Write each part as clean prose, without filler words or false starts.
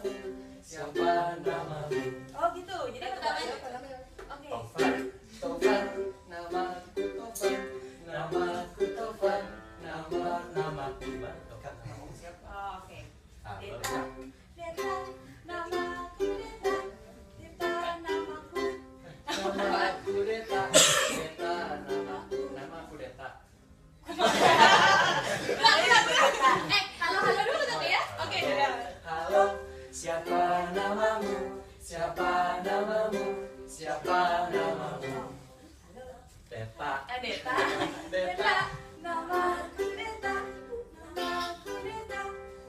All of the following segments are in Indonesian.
namamu? Siapa namamu? Oh gitu, jadi pertamanya. Oke. Tovan, Tovan, namaku Tovan, namaku Tovan, namaku Tovan. Namamu siapa? Oh, oke. Halo. Deta, Deta, namaku Deta, Deta namaku. Namaku Deta, Deta namaku Deta. Halo dulu tadi ya. Oke, dadah. Halo, siapa namamu? Siapa namamu? Siapa namamu? Deta. Deta, Deta. namaku Deta, namaku Deta,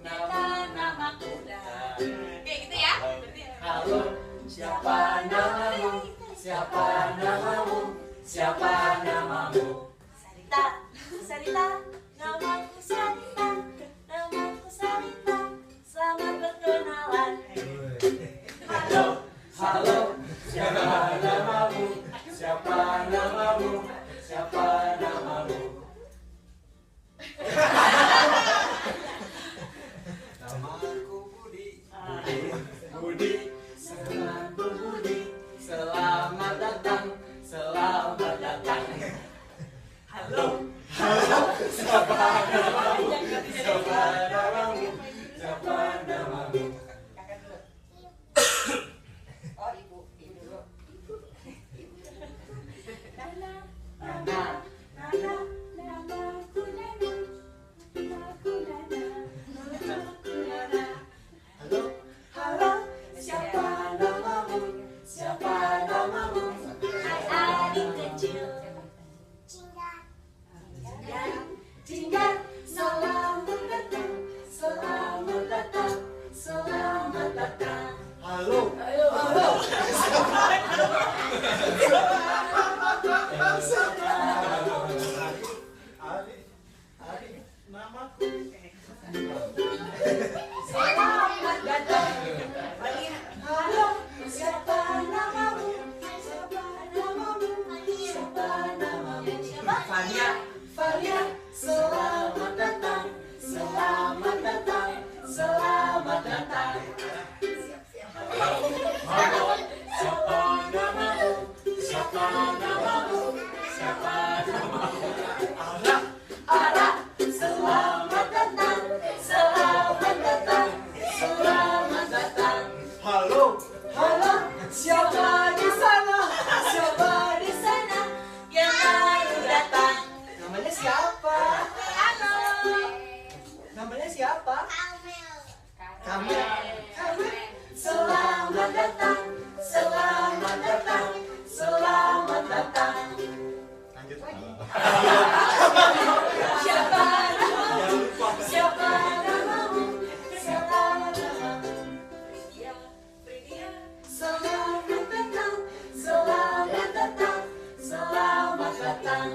Deta namaku Deta. Oke, gitu ya. Berarti ya. Halo, siapa namamu? Siapa namamu? Siapa namamu? Sarita, Sarita, namaku Sarita, namaku Sarita. Selamat berkenalan. Halo, halo, siapa namamu? Siapa namamu? Siapa namamu? Namaku Budi. Budi, selamat Budi. Selamat datang, selamat datang. Halo, halo, siapa namamu? Siapa namamu? Siapa namamu? Oh, ibu dulu. Nana, Nana. Nana, namaku Nana, namaku Nana, namaku Nana. Halo, halo, siapa namamu? Siapa namamu? Hai adik kecil. Tinggal, selamat datang, selamat datang, selamat datang. Halo, halo. Namaku. Selamat datang. Halo, siapa namamu? Siapa namamu? Siapa namamu? Fania, Valia, selamat datang, selamat datang, selamat datang. halo, siapa namamu? Siapa namamu? Siapa namamu? Ara, Ara, selamat datang, selamat datang, selamat datang. halo, Halo, siapa di sana? Siapa di sana yang baru datang? namanya siapa? Halo. Namanya siapa? Kamil. Selamat datang, selamat datang, selamat datang. Lanjut. Siapa namamu? Jangan lupa. Siapa namamu? Siapa namamu? Priya, Priya. Selamat datang, selamat datang, selamat datang.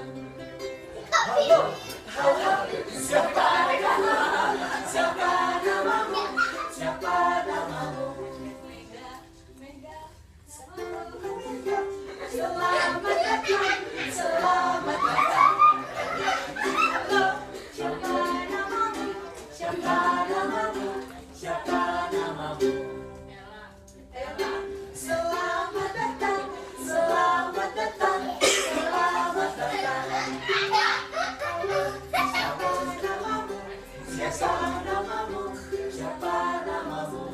Halo, Halo, siapa namamu? Siapa namamu? Siapa namamu? Mega, Mega. Selamat datang, selamat datang, selamat datang. Halo, siapa namamu? Siapa namamu? Siapa namamu? Ella, Ella. Selamat datang, selamat datang, selamat datang. Halo, siapa namamu? Siapa namamu? Siapa namamu?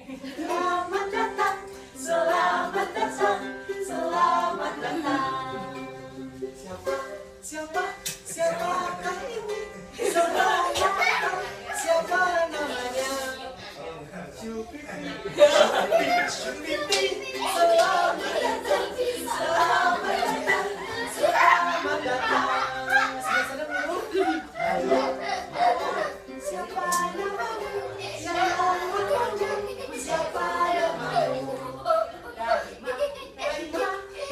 Selamat datang, selamat datang, selamat datang. siapa? Siapakah ini? Selamat datang. Siapa namanya? Syupipi. Syupipi. Selamat datang, selamat datang, selamat datang. Sana dulu. Halo, siapa namamu? Siapa namamu? Siapa namamu?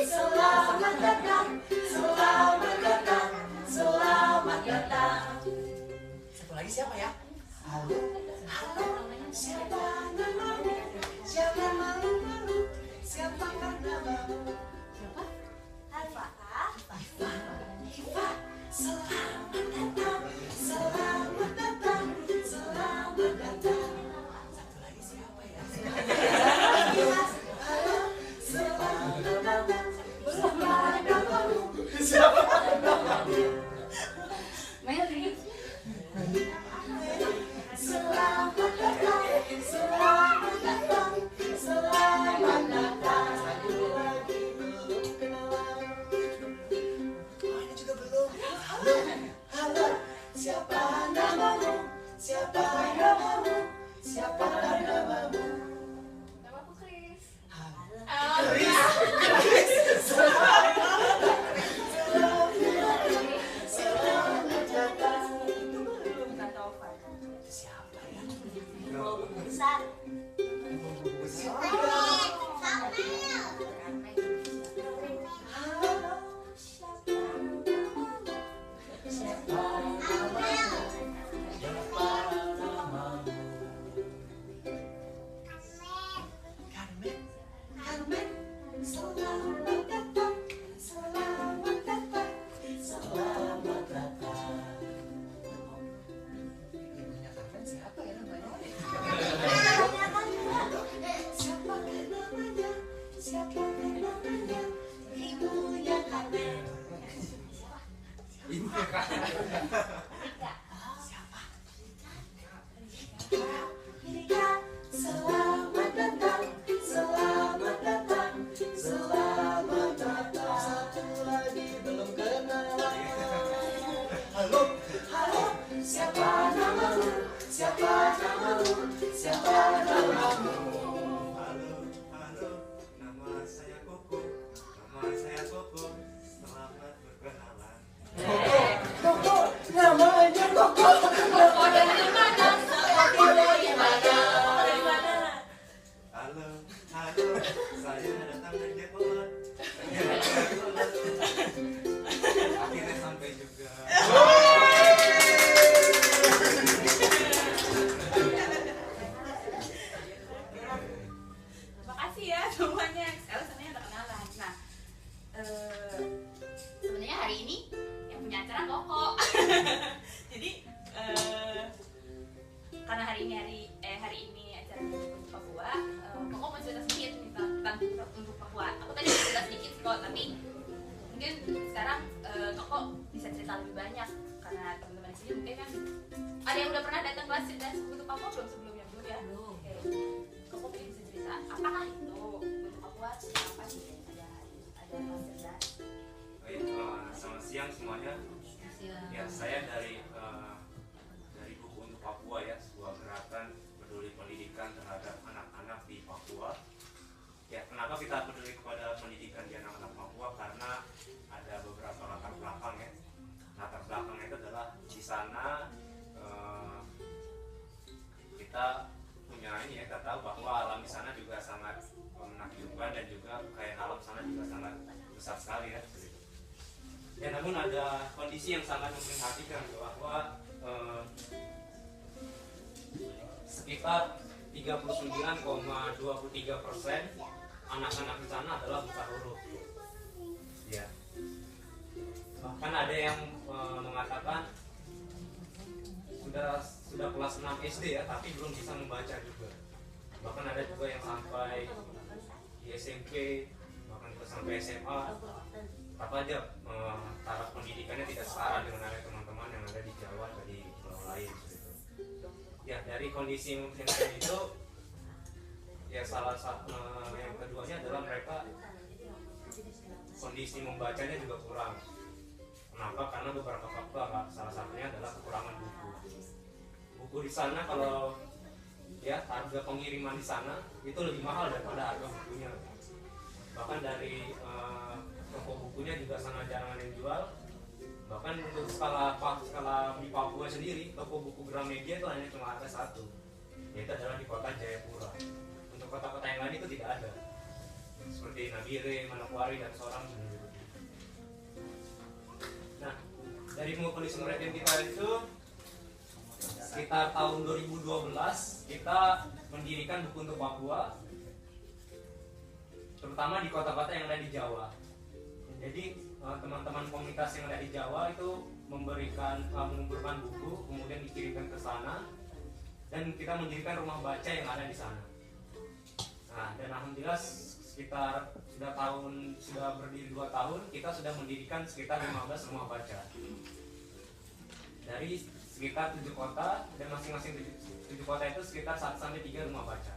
Selamat datang, selamat datang, selamat datang. Satu lagi siapa ya? Halo, halo, siapa namamu? Siapa namamu? Siapa namamu? Siapa? Alfa. Iva, selamat datang, selamat datang, selamat datang. besar. Carmen. Carmen, selamat datang, selamat datang, selamat datang. Ibunya Carmen siapa ya namanya? Siapa namanya? Siapa namanya? Ibunya Carmen. Ibunya Carmen. Siapa? Rika, selamat datang, selamat datang, selamat datang. Satu lagi belum kenal. Halo. Halo, siapa namamu? Siapa namamu? Siapa namamu? Halo, halo, nama saya Koko. Nama saya Koko. Selamat berkenalan. Koko, namanya Koko. Koko dari mana? Koko dari mana? Koko dari mana? Halo, halo, saya datang dari Jakarta. Akhirnya sampai juga. Makasih ya semuanya. Sekarang semuanya udah kenalan. Nah, sebenarnya hari ini yang punya acara Koko. Jadi karena hari ini acara untuk Papua, Koko mau cerita sedikit nih tentang untuk Papua. Aku tadi udah cerita sedikit kok, tapi mungkin sekarang Koko bisa cerita lebih banyak karena teman-teman di sini mungkin kan ada yang udah pernah datang kelas cerita untuk Papua belum sebelumnya belum ya? Belum. Oke. Koko mungkin bisa cerita apakah itu untuk Papua apa sih? Ada kelas cerdas. Baik, selamat siang semuanya. Ya, saya dari buku untuk Papua ya, sebuah gerakan peduli pendidikan terhadap anak-anak di Papua. Ya, kenapa kita peduli kepada pendidikan di anak-anak Papua? Karena ada beberapa latar belakang ya. Latar belakang itu adalah di sana kita punya ini ya, kita tahu bahwa alam di sana juga sangat menakjubkan dan juga kekayaan alam sana juga sangat besar sekali ya. Ya, namun ada kondisi yang sangat memprihatinkan bahwa sekitar 39,23% anak-anak di sana adalah buta huruf. Ya. Bahkan ada yang mengatakan sudah kelas 6 SD ya, tapi belum bisa membaca juga. Bahkan ada juga yang sampai di SMP, bahkan juga sampai SMA. Apa aja taraf pendidikannya tidak setara dengan ada teman-teman yang ada di Jawa atau di pulau lain gitu. Ya, dari kondisi memprihatinkan itu ya salah satu yang keduanya adalah mereka kondisi membacanya juga kurang. Kenapa? Karena beberapa faktor, salah satunya adalah kekurangan buku. Buku di sana kalau ya harga pengiriman di sana itu lebih mahal daripada harga bukunya. Bahkan dari toko bukunya juga sangat jarang ada yang jual. Bahkan untuk skala di Papua sendiri, toko buku Gramedia itu hanya cuma ada satu, yaitu adalah di kota Jayapura. Untuk kota-kota yang lain itu tidak ada, seperti Nabire, Manokwari, dan Sorong. Nah, dari kondisi mereka kita itu sekitar tahun 2012 kita mendirikan buku untuk Papua, terutama di kota-kota yang ada di Jawa. Jadi teman-teman komunitas yang ada di Jawa itu mengumpulkan buku, kemudian dikirimkan ke sana, dan kita mendirikan rumah baca yang ada di sana. Nah, dan alhamdulillah sudah berdiri 2 tahun, kita sudah mendirikan sekitar 15 rumah baca dari sekitar 7 kota, dan masing-masing 7 kota itu sekitar 1-3 rumah baca.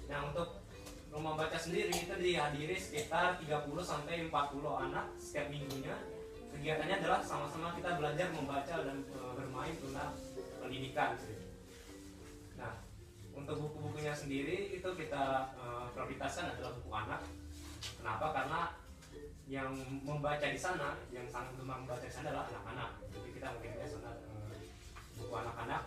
Nah, untuk rumah baca sendiri itu dihadiri sekitar 30-40 anak setiap minggunya. Kegiatannya adalah sama-sama kita belajar membaca dan bermain tentang pendidikan. Nah, untuk buku-bukunya sendiri itu kita prioritaskan adalah buku anak. Kenapa? Karena yang membaca di sana, yang sangat gemar membaca di sana adalah anak-anak. Jadi kita mengirimnya sana buku anak-anak.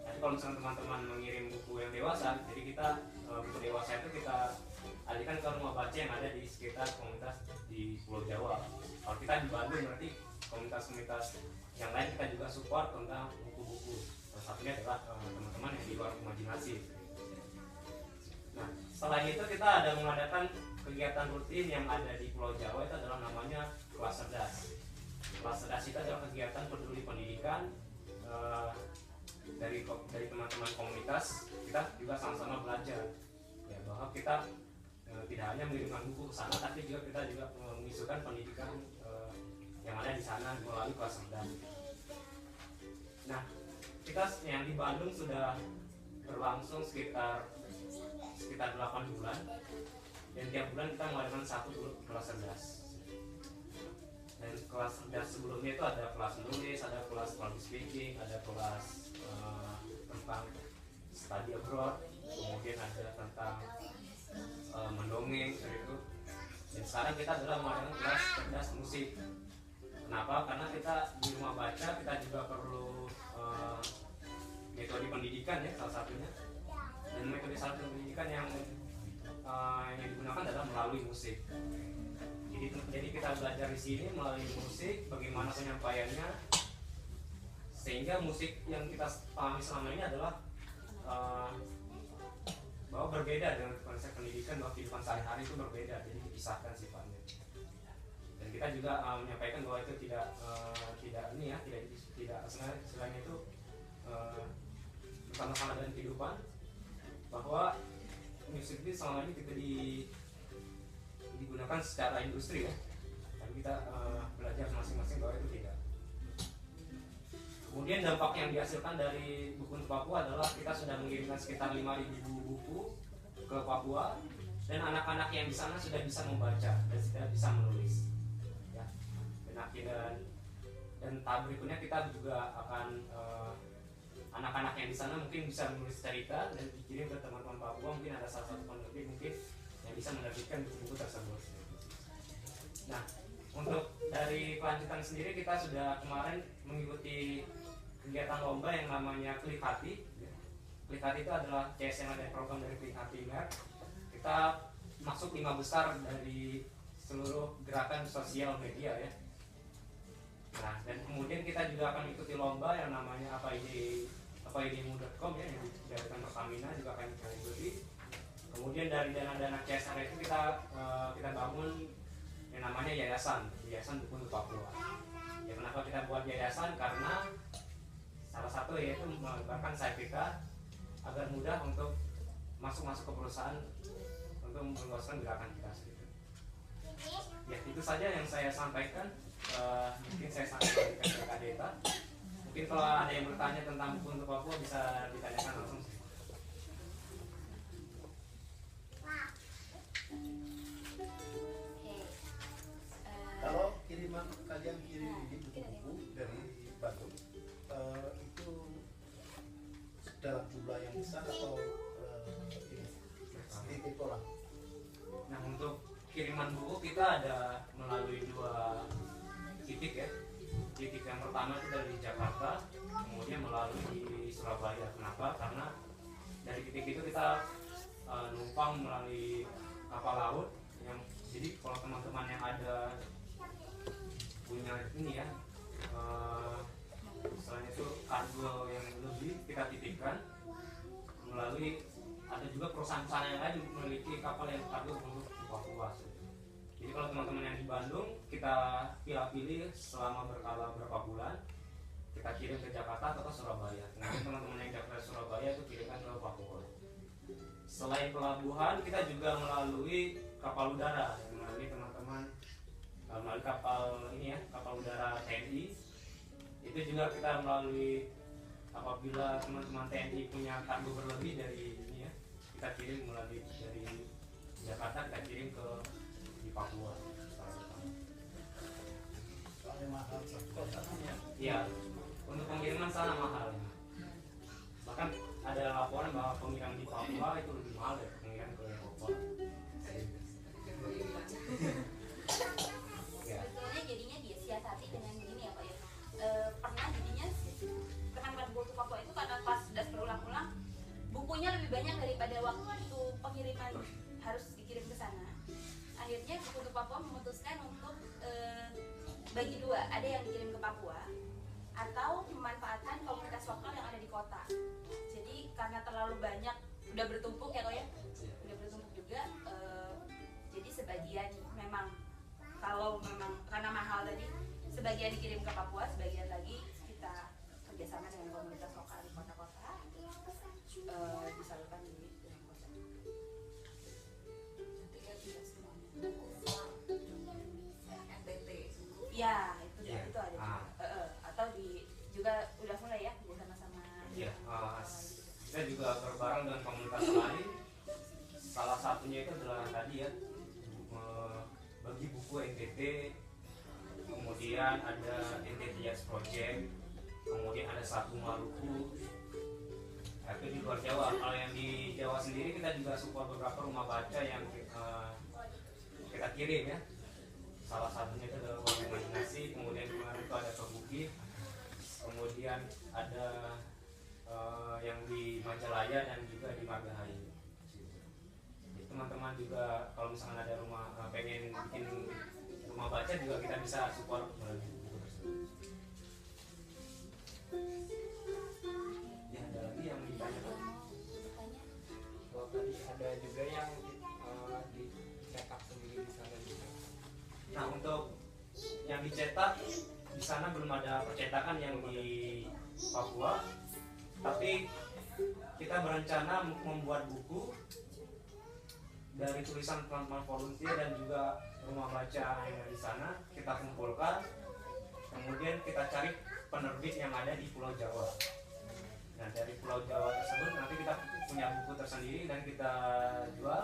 Tapi kalau misalnya teman-teman mengirim buku yang dewasa, dewasa. Jadi kita buku dewasa itu kita alihkan ke rumah baca yang ada di sekitar komunitas di Pulau Jawa. Kalau kita di Bandung berarti komunitas-komunitas yang lain kita juga support tentang buku-buku. Salah satunya adalah teman-teman yang di luar imajinasi. Nah, selain itu kita ada mengadakan kegiatan rutin yang ada di Pulau Jawa, itu adalah namanya kelas cerdas. Kelas cerdas itu adalah kegiatan peduli pendidikan dari teman-teman komunitas. Kita juga sama-sama belajar ya, bahwa kita tidak hanya mengirimkan buku ke sana, tapi juga kita juga mengisukan pendidikan yang ada di sana melalui kelas cerdas. Nah, kita yang di Bandung sudah berlangsung sekitar 8 bulan, dan tiap bulan kita mengadakan satu kelas cerdas. Dan kelas cerdas sebelumnya itu ada kelas menulis, ada kelas public speaking, ada kelas tentang study abroad, kemudian ada tentang mendongeng gitu. Dan sekarang kita adalah mengadakan kelas cerdas musik. Kenapa? Karena kita di rumah baca kita juga perlu metode pendidikan ya, salah satunya. Dan metode pendidikan yang digunakan adalah melalui musik. Jadi kita belajar di sini melalui musik, bagaimana penyampaiannya, sehingga musik yang kita pahami selama ini adalah bahwa berbeda dengan konsep pendidikan, bahwa kehidupan sehari-hari itu berbeda, jadi dipisahkan sifatnya. Dan kita juga menyampaikan bahwa itu tidak selain itu bersama-sama dengan kehidupan, bahwa musik ini selama ini kita digunakan secara industri ya, tapi kita belajar masing-masing bahwa itu tidak. Kemudian dampak yang dihasilkan dari buku untuk Papua adalah kita sudah mengirimkan sekitar 5.000 buku ke Papua, dan anak-anak yang di sana sudah bisa membaca dan sudah bisa menulis ya. Dan tahap berikutnya kita juga akan anak-anak yang di sana mungkin bisa menulis cerita dan dikirim ke teman-teman Papua. Mungkin ada salah satu penerbit mungkin yang bisa menerbitkan buku-buku tersebut. Nah, untuk dari kelanjutan sendiri, kita sudah kemarin mengikuti kegiatan lomba yang namanya Klik Hati. Klik Hati itu adalah CSM dan program dari Klik Hati Merk. Kita masuk 5 besar dari seluruh gerakan sosial media ya. Nah, dan kemudian kita juga akan mengikuti lomba yang namanya apaidmu.com ya, yang diadakan Pertamina, juga akan kita ikuti. Kemudian dari dana-dana CSR itu kita bangun yang namanya Yayasan Buku untuk Papua. Ya, kenapa kita buat yayasan? Karena salah satu yaitu mengembangkan sayap kita agar mudah untuk masuk ke perusahaan untuk meluaskan gerakan kita sendiri. Ya, itu saja yang saya sampaikan. Mungkin saya sampaikan ke Kak Deta. Mungkin kalau ada yang bertanya tentang buku untuk Papua bisa ditanyakan langsung. Kalau kiriman kalian kirim ini buku-buku dari Bandung, itu dalam jumlah yang besar atau ini sedikit orang? Nah, untuk kiriman buku kita ada melalui 2 titik ya. Titik yang pertama itu dari Jakarta, kemudian melalui di Surabaya. Kenapa? Karena dari titik itu kita numpang melalui kapal laut yang, jadi kalau teman-teman yang ada punya ini ya, misalnya itu kargo yang lebih, kita titipkan melalui, ada juga perusahaan-perusahaan yang lain memiliki kapal yang kargo untuk Papua. Jadi kalau teman-teman yang di Bandung, kita pilih selama berapa bulan, kita kirim ke Jakarta atau ke Surabaya. Kemudian teman-teman yang Jakarta Surabaya itu kirimkan ke Papua. Selain pelabuhan, kita juga melalui kapal udara, melalui teman-teman melalui kapal ini ya, kapal udara TNI. Itu juga kita melalui, apabila teman-teman TNI punya kargo berlebih dari ini ya, kita kirim melalui dari Jakarta, kita kirim ke di Papua. Soalnya mahal kotanya. Iya, untuk pengiriman sana mahal. Bahkan ada laporan bahwa pengiriman di Papua itu lebih mahal dari pengiriman ke Eropa. Sebetulnya jadinya dia siasati dengan gini ya Pak ya. Pernah jadinya buku Papua itu karena pas sudah berulang-ulang bukunya lebih lebih banyak daripada waktu pengiriman harus dikirim ke sana. Akhirnya Buku Untuk Papua memutuskan untuk bagi dua, ada yang dikirim ke Papua atau memanfaatkan komunitas lokal yang ada di kota. Jadi karena terlalu banyak, udah bertumpuk ya kok ya, udah bertumpuk juga. Jadi sebagian memang, kalau memang karena mahal tadi, sebagian dikirim ke Papua, sebagian lagi kita kerjasama dengan komunitas lokal di kota-kota, disalurkan di dalam kota. Nanti ya tidak semuanya. NTT. Ya itu Ya. itu ada juga. Atau juga udah mulai ya sama-sama. Iya, kita juga berbareng dengan komunitas lain. Salah satunya itu adalah tadi ya, bagi buku NTT, kemudian ada NTT Yes Project, kemudian ada Sabu Maluku. Itu di luar Jawa. Kalau yang di Jawa sendiri kita juga support beberapa rumah baca yang kita kirim ya. Salah satunya itu adalah Ruang Imajinasi, kemudian kemarin itu ada Kebuki, kemudian ada yang di Majalaya dan juga di Margahayu. Jadi teman-teman juga kalau misalkan ada rumah pengen bikin rumah baca juga kita bisa support melalui buku tersebut. Ya ada lagi yang ditanyakan. Kalau tadi ada juga yang dicetak sendiri di sana juga. Nah untuk yang dicetak di sana belum ada percetakan yang di Papua, tapi kita berencana membuat buku dari tulisan teman-teman volunteer dan juga rumah baca yang ada di sana. Kita kumpulkan, kemudian kita cari penerbit yang ada di Pulau Jawa. Nah dari Pulau Jawa tersebut nanti kita punya buku tersendiri dan kita jual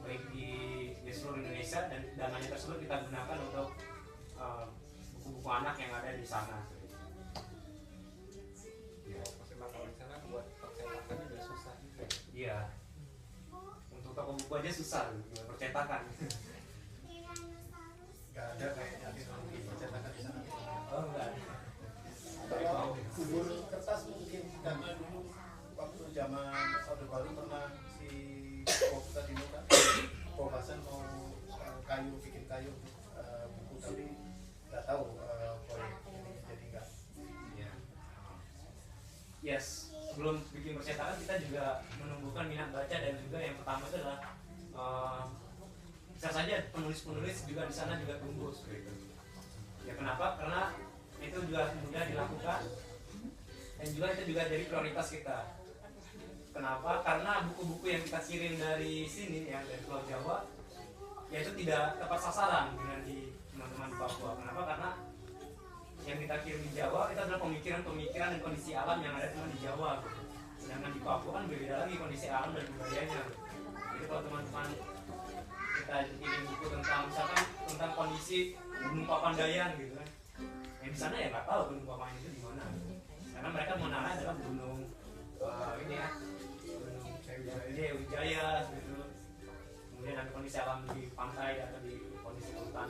baik di seluruh Indonesia, dan dananya tersebut kita gunakan untuk buku-buku anak yang ada di sana. Memang kalau di sana buat percetakan juga susah juga. Iya. Untuk toko buku aja susah gitu, percetakan. Nggak ada kayaknya teknologi percetakan di sana. Oh enggak. Kalau bubur kertas mungkin karena dulu waktu zaman Orde Baru pernah si Pop tadi kan Hasan mau kayu, bikin kayu untuk buku, tapi nggak tahu proyek ini jadi nggak. Iya. Yes, sebelum bikin percetakan kita juga menumbuhkan minat baca, dan juga yang pertama itu adalah bisa saja penulis-penulis juga di sana juga tumbuh seperti itu. Ya kenapa? Karena itu juga mudah dilakukan, dan juga itu juga jadi prioritas kita. Kenapa? Karena buku-buku yang kita kirim dari sini, yang dari Pulau Jawa, ya itu tidak tepat sasaran dengan di teman-teman di Papua. Kenapa? Karena yang kita kirim di Jawa itu adalah pemikiran-pemikiran dan kondisi alam yang ada cuma di Jawa. Sedangkan di Papua kan berbeda lagi kondisi alam dan budayanya. Jadi kalau teman-teman kita kirim buku tentang misalkan tentang kondisi Gunung Papandayan gitu kan, yang di sana ya nggak tahu Gunung Papandayan itu di mana. Karena mereka mengenalnya adalah gunung ini ya, Gunung Wijaya gitu. Kemudian ada kondisi alam di pantai atau di kondisi hutan.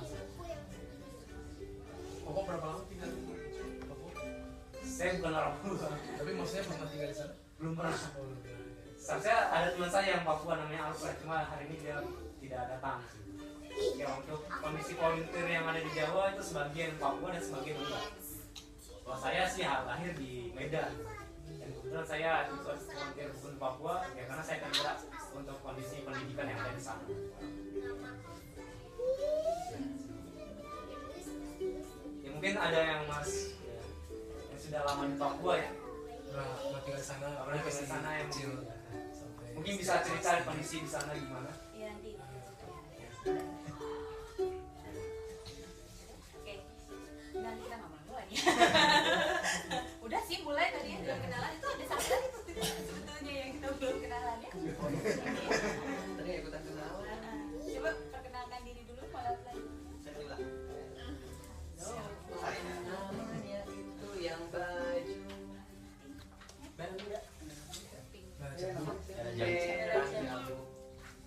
Koko berapa lama tinggal di Papua? Saya bukan orang Papua, Tapi maksudnya pernah tinggal di sana? belum pernah. Oh, belum tinggal di sana. Seharusnya ada teman saya yang Papua namanya Alfred, cuma hari ini dia tidak datang. Ya untuk kondisi volunteer yang ada di Jawa itu sebagian Papua dan sebagian enggak. Kalau saya sih lahir di Medan, dan kebetulan saya ikut volunteer buku di Papua ya karena saya kerja untuk kondisi pendidikan yang ada di sana. Ya mungkin ada yang mas ya, yang sudah lama di Papua ya, Pernah tinggal di sana? pernah tinggal di sana yang kecil. mungkin bisa cerita kondisi di sana gimana? Iya nanti. Oke, nanti kita ngomong lagi. Udah sih mulai tadi ya, belum kenalan itu ada satu lagi tuh sebetulnya yang kita belum kenalan ya. Tadi ikutan kenalan. Coba perkenalkan diri dulu malah lagi. Saya bilang. Saya namanya itu yang baju.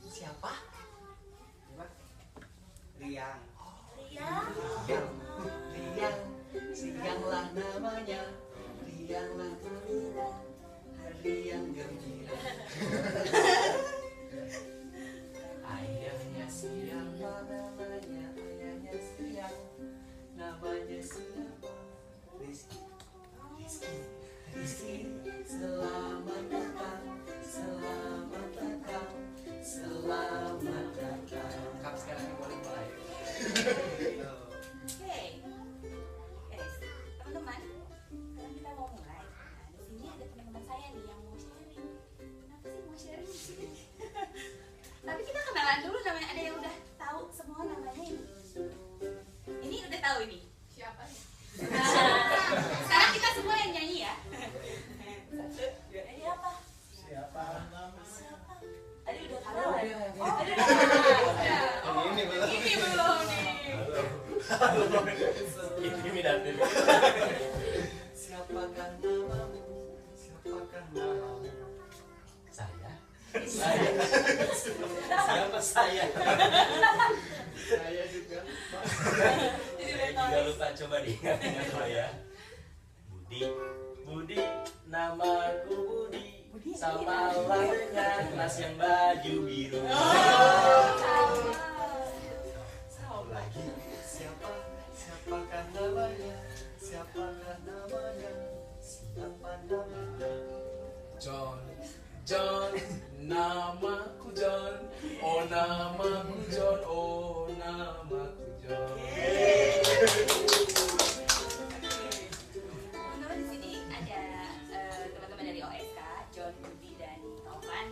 Siapa? Riang. Riang, sianglah namanya. Rianglah gembira, hari yang gembira. ada yang udah tahu semua namanya ini? Ini udah tahu ini? Siapa nih? Sekarang kita semua yang nyanyi ya. Ini apa? Siapa nama? Siapa? Adi udah tahu. Udah, Oh, udah. Adi udah tahu. Ini belum. Ini belum nih. Intimidatif. Siapakah namamu? Siapakah namamu? Saya. Siapa saya? Saya juga. Jadi Saya udah juga tahu. lupa, coba diingat-ingat dulu ya. Budi, Budi, namaku Budi. Budi, Sama lah dengan Mas yang baju biru. Sama. Lagi. Siapakah namanya? Siapakah namanya? Siapa namanya? John, John, namaku John. Oh namaku John, oh namaku John. Teman-teman di sini ada teman-teman dari OSK, John, Budi dan Taufan.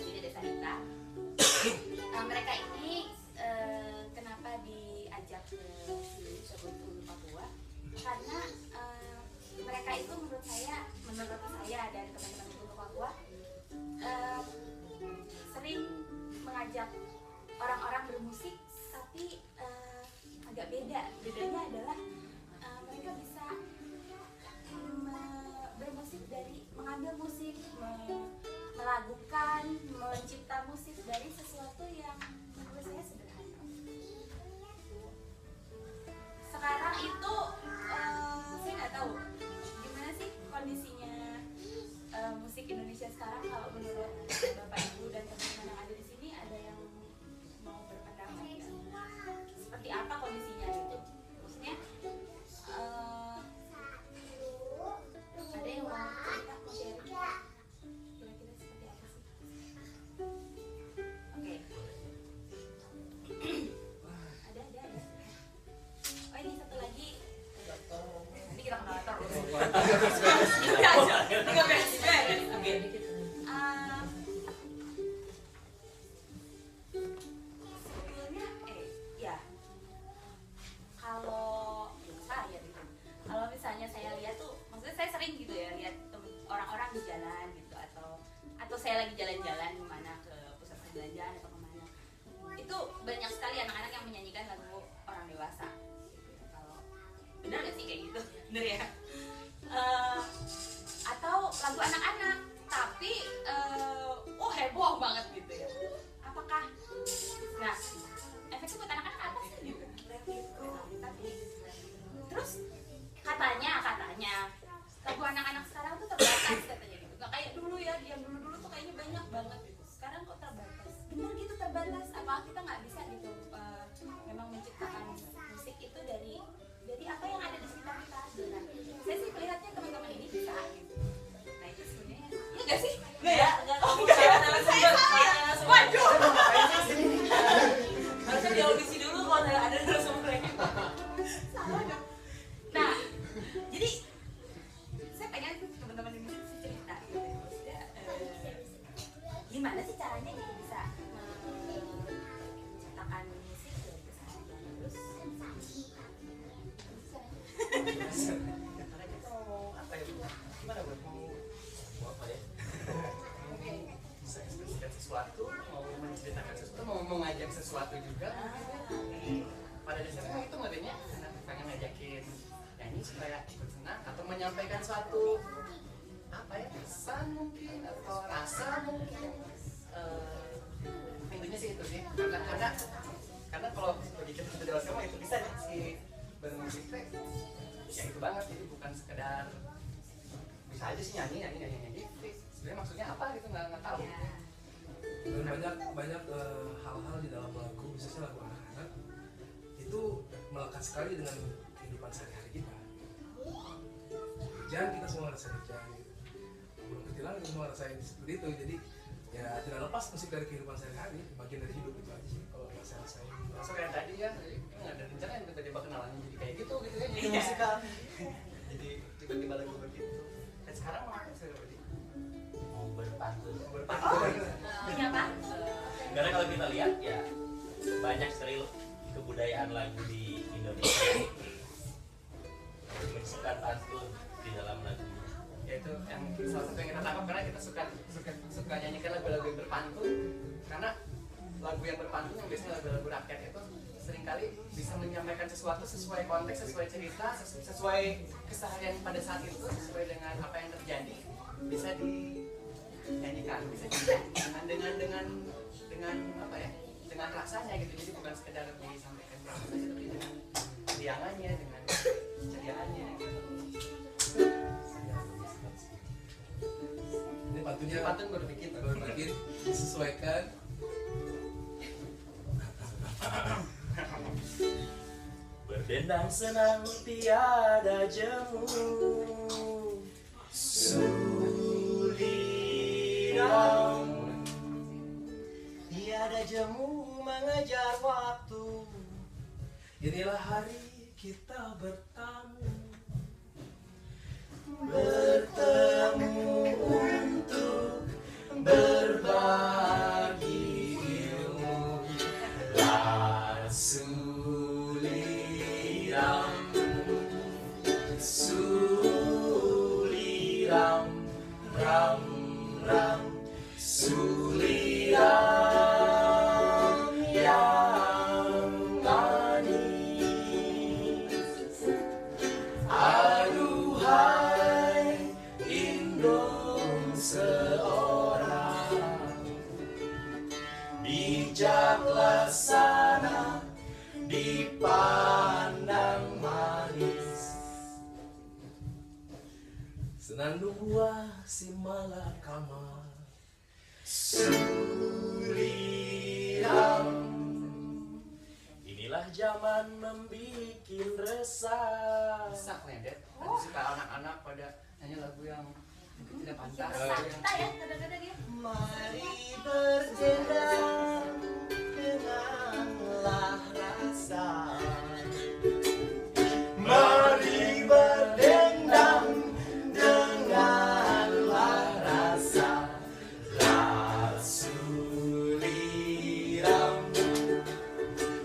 Jadi ada Sarita. Mereka ini kenapa diajak ke sini Sebuntu Papua? Karena mereka itu menurut saya dan teman-teman Sebuntu Papua sering mengajak orang-orang bermusik, tapi agak beda. Bedanya adalah mereka bisa bermusik dari mengambil musik, melakukan, mencipta musik dari sesuatu yang menurut saya sederhana. Sekarang itu saya nggak tahu gimana sih kondisinya musik Indonesia sekarang. Kalau menurut Bapak Ibu dan teman-teman yang ada di sini, ada yang mau berpendapat nggak? Seperti apa kondisinya gitu? Maksudnya ada yang mau cerita, mau sharing? Kira-kira seperti apa sih? Oke. Ada. Oh, ini satu lagi. Nanti kita ke kantor. Ini aja. Ini nggak beres-beres. Oke. Sebetulnya, ya. Kalau saya gitu. Kalau misalnya saya lihat tuh, maksudnya saya sering gitu ya lihat orang-orang di jalan gitu, atau saya lagi jalan-jalan kemana, ke pusat perbelanjaan atau kemana, itu banyak sekali anak-anak yang menyanyikan lagu orang dewasa gitu. Kalau benar nggak sih kayak gitu? Bener ya? Atau lagu anak-anak tapi heboh banget gitu ya. Apakah nah efeknya buat anak-anak apa sih gitu? Tapi terus katanya lagu anak-anak sekarang tuh terbatas katanya gitu. Nggak kayak dulu ya, yang dulu tuh kayaknya banyak banget gitu. Sekarang kok terbatas? Benar gitu terbatas? Apa kita nggak bisa gitu memang menciptakan musik itu dari apa yang ada di sekitar kita? Nah, saya sih melihatnya teman-teman ini bisa gitu. Nah itu sebenarnya, iya nggak sih? Nggak ya? Oh nggak ya? Saya salah. Waduh. Harusnya di audisi dulu kalau ada narasumbernya. Salah dong. Nah, jadi saya pengen teman-teman ini cerita gitu. Maksudnya, gimana sih caranya gitu bisa menciptakan musik dari keseharian terus Mau apa ya? Gimana buat mau apa ya? Mungkin bisa ekspresikan sesuatu, mau menceritakan sesuatu, mau mengajak sesuatu juga. Pada dasarnya itu modelnya anak pengen ngajakin nyanyi supaya ikut senang atau menyampaikan suatu apa ya, pesan mungkin atau rasa mungkin. Intinya sih itu sih, karena kalau bagi kita sudah dewasa mah itu bisa nih si bermusik teh ya itu banget, jadi bukan sekedar bisa aja sih nyanyi sebenarnya maksudnya apa gitu nggak tahu. Dan banyak hal-hal di dalam lagu, khususnya lagu anak-anak itu melekat sekali dengan kehidupan sehari-hari kita. Hujan, kita semua ngerasain hujan gitu. Belum ketilang kita semua ngerasain seperti itu. Jadi ya tidak lepas musik dari kehidupan sehari-hari, bagian dari hidup itu aja sih kalau saya rasain. Masuk kayak tadi ya, nggak ada rencana yang tiba-tiba kenalannya jadi kayak gitu ya, jadi musikal. Jadi tiba-tiba lagu begitu. Dan sekarang mau apa sih berarti? Mau berpantun. Berpantun. punya apa? Karena kalau kita lihat ya banyak sekali kebudayaan lagu di Indonesia menyisipkan pantun di dalam lagu. Yaitu yang salah satu yang kita tangkap karena kita suka nyanyikan lagu-lagu yang berpantun, karena lagu yang berpantun yang biasanya lagu-lagu rakyat itu seringkali bisa menyampaikan sesuatu sesuai konteks, sesuai cerita, sesuai keseharian pada saat itu, sesuai dengan apa yang terjadi, bisa dinyanyikan, bisa dengan apa ya, dengan rasanya gitu. Jadi bukan sekedar disampaikan saja, tapi dengan riangannya, dengan ceriaannya gitu. Ini pantunnya Pantun berpikir disesuaikan. Berdendang senang tiada jemu, suliram tiada jemu mengejar waktu. Inilah hari kita bertamu, Bertemu untuk berbagi ilmu. Suliram, ram, ram, suliram yang manis. Aduhai indung seorang, bijak laksana dipandang manis. senandung buah si malakama. Suliram, inilah zaman membikin resah. Bisa ngedet, nanti suka anak-anak pada nyanyi lagu yang mungkin tidak pantas. Kita ya kadang-kadang ya. Mari berdendang denganlah rasa. Mari berdendang denganlah rasa. Suliram,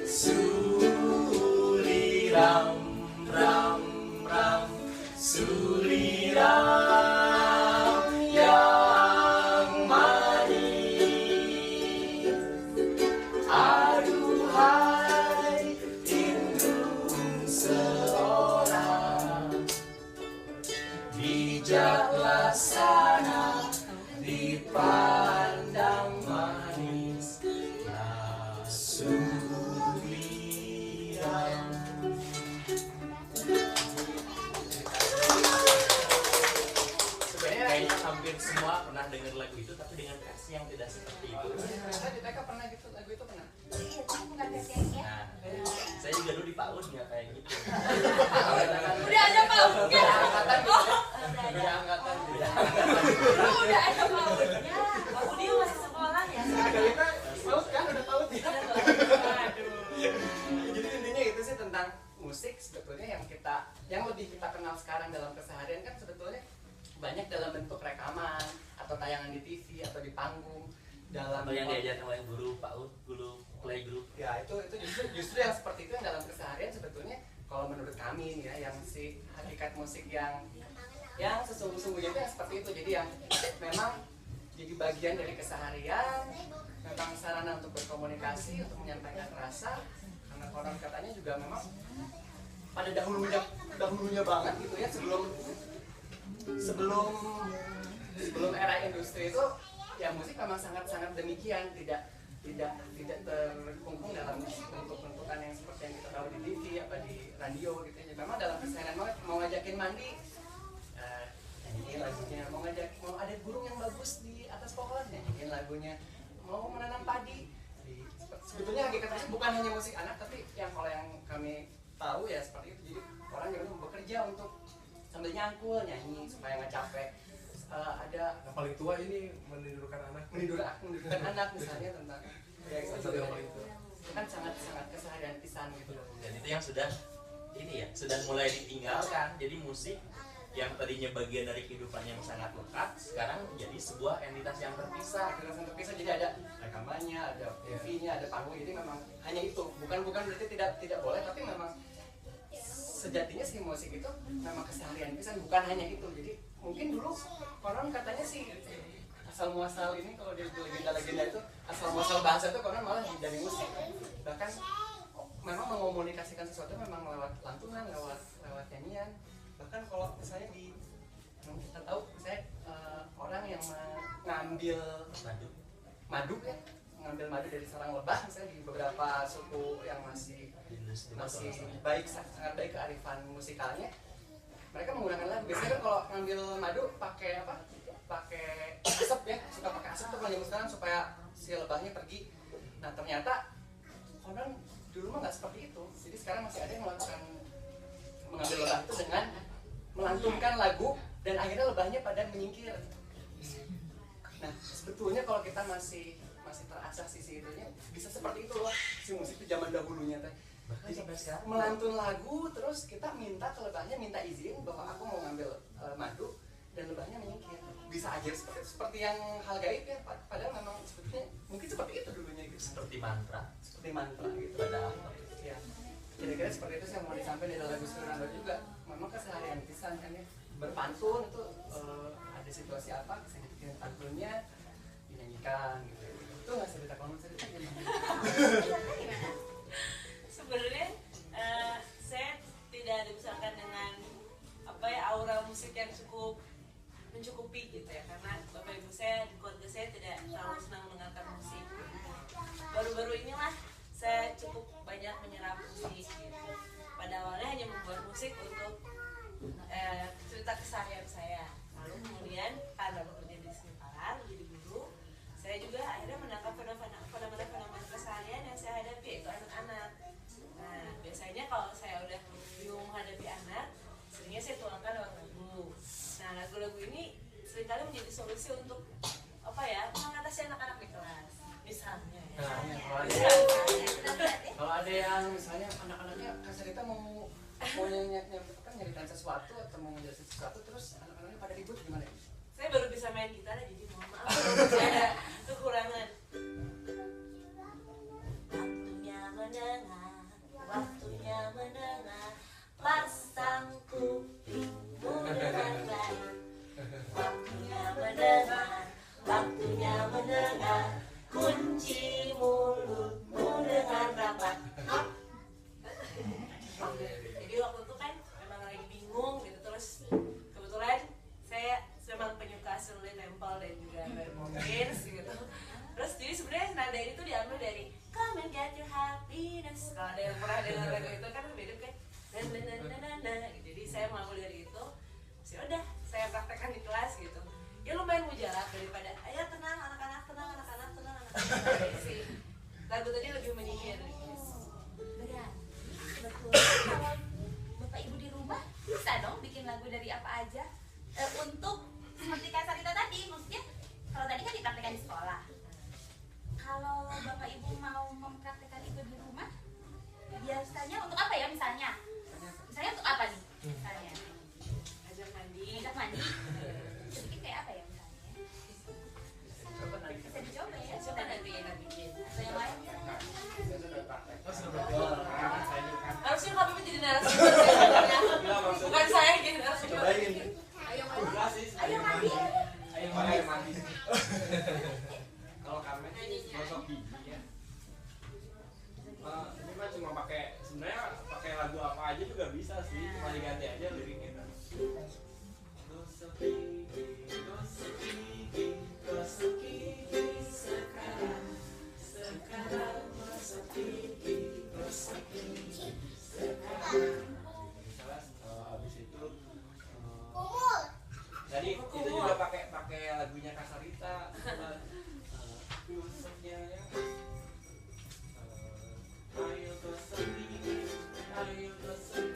suliram, ram, ram, suliram yang manis. Aduhai indung seorang, bijak laksana dipandang manis. Suliram. Sebenarnya kayaknya hampir semua pernah dengar lagu itu, tapi dengan versi yang tidak seperti itu. Saya di TK pernah gitu, lagu itu pernah. Nah, saya juga dulu di PAUD nggak kayak gitu. Udah ada pautnya. Angkatan gitu ya. Beda angkatan. Udah ada pautnya. Aku dia masih sekolah ya. Kita paut kan, udah paut ya. Aduh. Jadi intinya itu sih tentang musik sebetulnya yang lebih kita kenal sekarang dalam keseharian kan sebetulnya banyak dalam bentuk rekaman atau tayangan di TV atau di panggung dalam Atau yang diajarkan oleh guru PAUD, guru playgroup. ya itu justru yang seperti itu yang dalam keseharian sebetulnya kalau menurut kami nih ya, yang si hakikat musik yang sesungguh-sungguhnya itu yang seperti itu, jadi yang memang jadi bagian dari keseharian, memang sarana untuk berkomunikasi, untuk menyampaikan rasa, karena konon katanya juga memang pada dahulunya banget gitu ya, sebelum era industri itu ya musik memang sangat demikian, tidak terkungkung dalam bentuk-bentukan yang seperti yang kita tahu di TV apa di radio gitu ya. Memang dalam keseharian banget, mau ngajakin mandi nyanyiin lagunya, mau ada burung yang bagus di atas pohon nyanyiin lagunya, mau menanam padi. Sebetulnya hakikatnya bukan hanya musik anak, tapi kalau yang kami tahu ya seperti itu. Jadi orang yang bekerja untuk sambil nyangkul nyanyi supaya nggak capek. Ada Yang paling tua ini menidurkan anak. menidurkan anak misalnya tentang ya itu Satu yang juga paling tua. itu kan sangat keseharian pisan gitu. Dan itu yang sudah mulai ditinggalkan. Jadi musik yang tadinya bagian dari kehidupan yang sangat lekat sekarang jadi sebuah entitas yang terpisah. Jadi ada rekamannya, ada TV-nya, ada panggung. Jadi memang hanya itu. Bukan berarti tidak boleh, tapi memang sejatinya si musik itu memang keseharian pisan, bukan hanya itu. Jadi mungkin dulu orang katanya sih asal muasal ini, kalau di legenda-legenda itu asal muasal bahasa itu konon malah dari musik. Bahkan memang mengomunikasikan sesuatu memang lewat lantunan, lewat nyanyian. Bahkan kalau misalnya yang kita tahu misalnya orang yang mengambil madu ya, mengambil madu dari sarang lebah misalnya di beberapa suku yang masih baik, sangat baik kearifan musikalnya, mereka menggunakan lagu. Biasanya kan kalau ngambil madu pakai apa? Pakai asap ya, suka pakai asap tuh kalau zaman sekarang supaya si lebahnya pergi. Nah ternyata konon dulu mah nggak seperti itu. Jadi sekarang masih ada yang melakukan mengambil lebah itu dengan melantunkan lagu dan akhirnya lebahnya pada menyingkir. Nah sebetulnya kalau kita masih terasah sisi itunya bisa seperti itu loh si musik itu zaman dahulunya teh. Jadi melantun lagu terus kita minta ke lebahnya minta izin bahwa aku mau ngambil madu dan lebahnya menyingkir. Bisa aja seperti yang hal gaib ya, padahal memang sebetulnya mungkin seperti itu dulunya gitu. Seperti mantra Gitu. padahal Ya. Kira-kira seperti itu sih yang mau disampaikan di dalam lagu Suranda juga. Memang keseharian pisan kan ya. Berpantun itu ada situasi apa, bisa dibikin pantunnya dinyanyikan gitu. Itu nggak cerita kamu cerita gimana? Sebenarnya saya tidak dibesarkan dengan apa ya aura musik yang cukup mencukupi gitu ya, karena bapak ibu saya di keluarga saya tidak terlalu senang mendengarkan musik. Baru-baru inilah saya cukup banyak menyerap musik gitu. Pada awalnya hanya membuat musik untuk cerita keseharian saya. Lalu kemudian karena bekerja di sementara menjadi guru, saya juga akhirnya menangkap fenomena keseharian yang saya hadapi, yaitu anak-anak. Nah biasanya kalau saya udah bingung menghadapi anak, seringnya saya tuangkan lewat lagu. Nah lagu-lagu ini seringkali menjadi solusi untuk apa ya, mengatasi anak-anak di kelas misalnya ya. Kalau ada yang misalnya anak-anaknya Kasarita mau nyeritain sesuatu atau mau menjelaskan sesuatu terus anak-anaknya pada ribut gimana? Saya baru bisa main gitar jadi mohon maaf saya ada kekurangan. Waktunya mendengar pasang kupingmu dengan baik. Waktunya mendengar kunci mulutmu dengan rapat. Jadi waktu itu kan memang lagi bingung gitu, terus kebetulan saya memang penyuka Shirley Temple dan juga Barry Poppins gitu. Terus jadi sebenarnya nada ini tuh diambil dari Come and Get Your Happiness. Kalau ada yang pernah dengar lagu itu kan beda kan. Jadi saya mengambil dari itu. Ya udah, saya praktekkan di kelas gitu. Ya lumayan mujarab daripada ayo tenang anak-anak. Sih. Lagu tadi lebih menyihir. Berarti sebetulnya kalau bapak ibu di rumah bisa dong bikin lagu dari apa aja untuk seperti Kasarita tadi, maksudnya kalau tadi kan dipraktekkan di sekolah. Kalau bapak ibu mau mempraktekkan itu di rumah, biasanya untuk apa ya misalnya? Misalnya untuk apa nih? Misalnya Ajak mandi. bikin kayak apa ya misalnya? Bisa dicoba ya. Coba nanti enak bikin. Atau yang lain? Harusnya kami menjadi narasumber sebenarnya. Bukan saya gitu narasumber. Cobain. Ayo mandi. Kalau kami sosok gigi ya, ini mah cuma sebenarnya pakai lagu apa aja juga bisa sih, cuma diganti aja liriknya. Gosok gigi sekarang gosok gigi sekarang. Misalnya habis itu jadi itu juga pakai lagunya Kasarita. Gosoknya ya. Ayo gosok gigi, gosok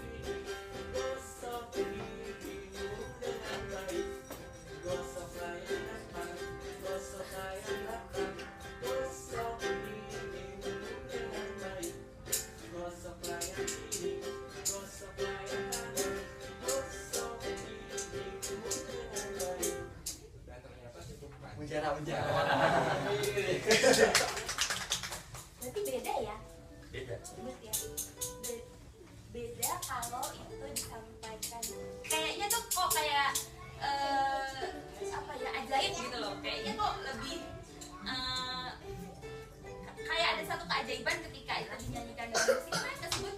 Berarti beda ya? Beda. Berarti ya? Beda kalau itu disampaikan. Kayaknya tuh kok kayak apa ya, ajaib gitu loh. Kayaknya kok lebih kayak ada satu keajaiban ketika itu dinyanyikan dengan musik kan tersebut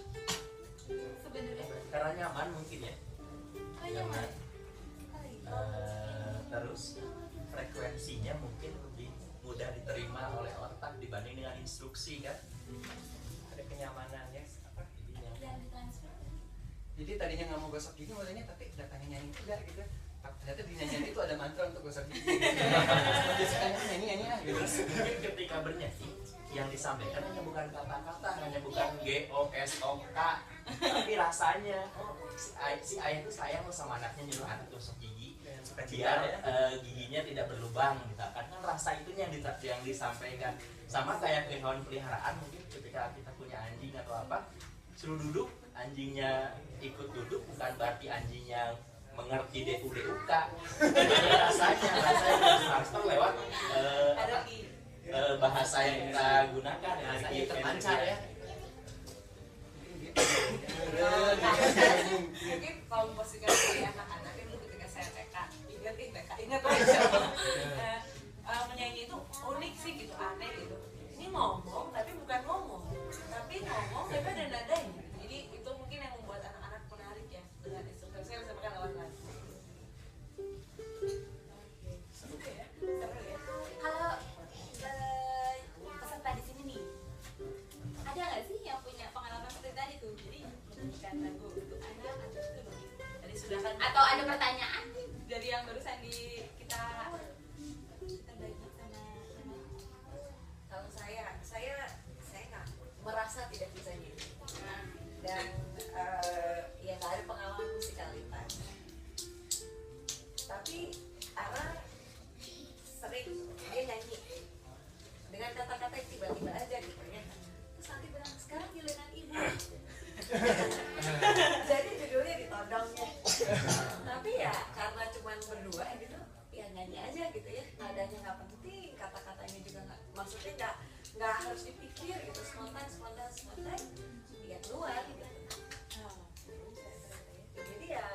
sebenarnya. Karena nyaman mungkin ya. Oh, nyaman. Terus frekuensinya mungkin lebih mudah diterima oleh otak dibanding dengan instruksi kan. Ada kenyamanan ya, apa jadinya. Yang ditransfer. Jadi tadinya nggak mau gosok gigi, makanya tapi datangnya nyanyi juga gitu. Ternyata di nyanyian itu ada mantra untuk gosok gigi. Dia suka nyanyi gitu. Mungkin ketika bernyanyi yang disampaikan hanya bukan kata-kata, hanya bukan GOSOK, tapi rasanya si ayah itu sayang sama anaknya, nyuruh anak gosok gigi biar giginya tidak berlubang misalkan. Kan rasa itu yang disampaikan. Sama kayak hewan peliharaan, mungkin ketika kita punya anjing atau apa, suruh duduk, anjingnya ikut duduk, bukan berarti anjingnya mengerti DUK. Rasanya harus lewat bahasa yang kita gunakan, Rasanya terpancar ya. Mungkin kalau memposisikan saya anak-anak itu ketika saya TK, ingat aja. Menyanyi itu unik sih gitu, aneh gitu. Ini ngomong tapi bukan ngomong, tapi ngomong tapi ada nadanya. Jadi itu mungkin yang membuat anak-anak menarik ya dengan instruksi. Saya bisa makan lawan lain. Seru ya, seru ya. Kalau peserta di sini nih, ada nggak sih yang punya pengalaman seperti tadi tuh? Jadi menyanyikan lagu untuk anak atau itu tadi sudah kan? Atau ada pertanyaan dari yang barusan kita bagi sama Kalau saya nggak merasa tidak bisa nyanyi dan ya nggak ada pengalaman musikalitas. Tapi Ara sering dia nyanyi dengan kata-kata yang tiba-tiba aja gitu ya. Terus nanti bilang sekarang giliran ibu. Jadi judulnya ditodongnya. Tapi ya karena cuman berdua gitu, ya nyanyi aja gitu ya. Nadanya nggak penting, kata-katanya juga nggak, maksudnya nggak harus dipikir gitu, spontan, ya keluar gitu. Jadi ya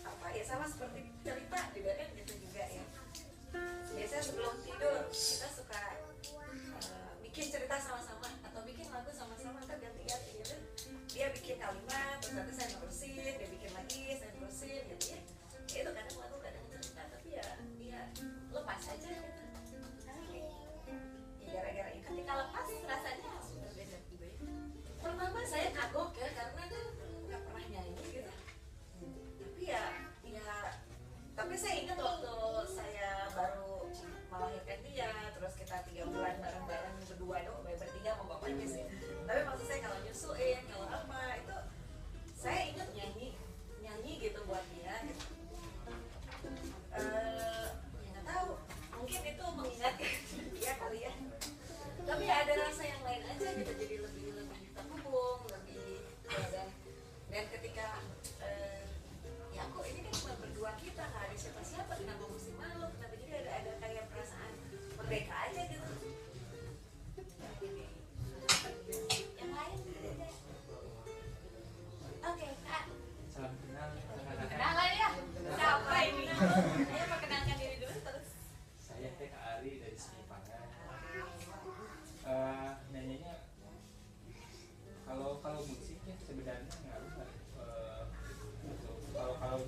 apa ya, sama seperti cerita juga kan gitu juga ya. Biasanya sebelum tidur kita suka bikin cerita sama-sama atau bikin lagu sama-sama, kan ganti-ganti gitu. Dia bikin kalimat, terus nanti saya nerusin, dia bikin lagi, saya nerusin gitu ya. Ya itu kadang lagu, kadang cerita, tapi ya lepas aja gitu. Ya gara-gara itu ketika lepas rasanya berbeda. pertama saya kagok ya, karena kan nggak pernah nyanyi gitu. Tapi saya ingat waktu saya baru melahirkan dia, terus kita 3 bulan bareng-bareng berdua dong, bertiga sama bapaknya sih. Tapi maksud saya kalau nyusuin, kalau apa itu saya ingat nyanyi gitu buat dia gitu. Ya nggak tahu, mungkin itu mengingatkan dia kali ya. Tapi ya ada rasa yang lain aja gitu, jadi lebih terhubung, lebih ya, dan ketika ya aku ini kan cuma berdua kita, nggak ada siapa-siapa, kenapa mesti malu, kenapa, jadi ada kayak perasaan merdeka aja gitu. Yang lain? Oke, Kak. Salam kenal. Kenalan ya. Siapa ini? Ayo perkenalkan diri dulu terus. Saya Kak Ari dari Senipangan. Nanyanya kalau musiknya sebenarnya ngaruh nggak? Kalau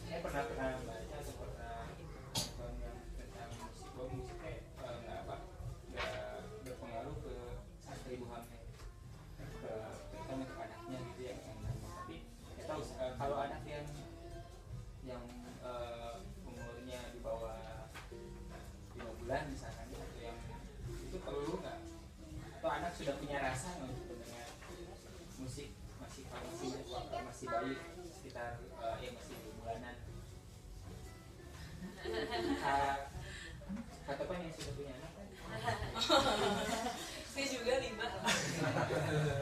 saya pernah baca atau pernah nonton yang tentang musik, bahwa musiknya nggak berpengaruh ke kehidupannya, terutama ke anaknya gitu ya. Tapi saya tahu kalau anak yang umurnya di bawah 5 bulan misalkan, atau yang itu perlu nggak, atau anak sudah punya rasa nggak untuk mendengar musik masih bayi sekitar masih 2 bulanan. Kata apa yang sudah punya anak kan? Saya juga 5.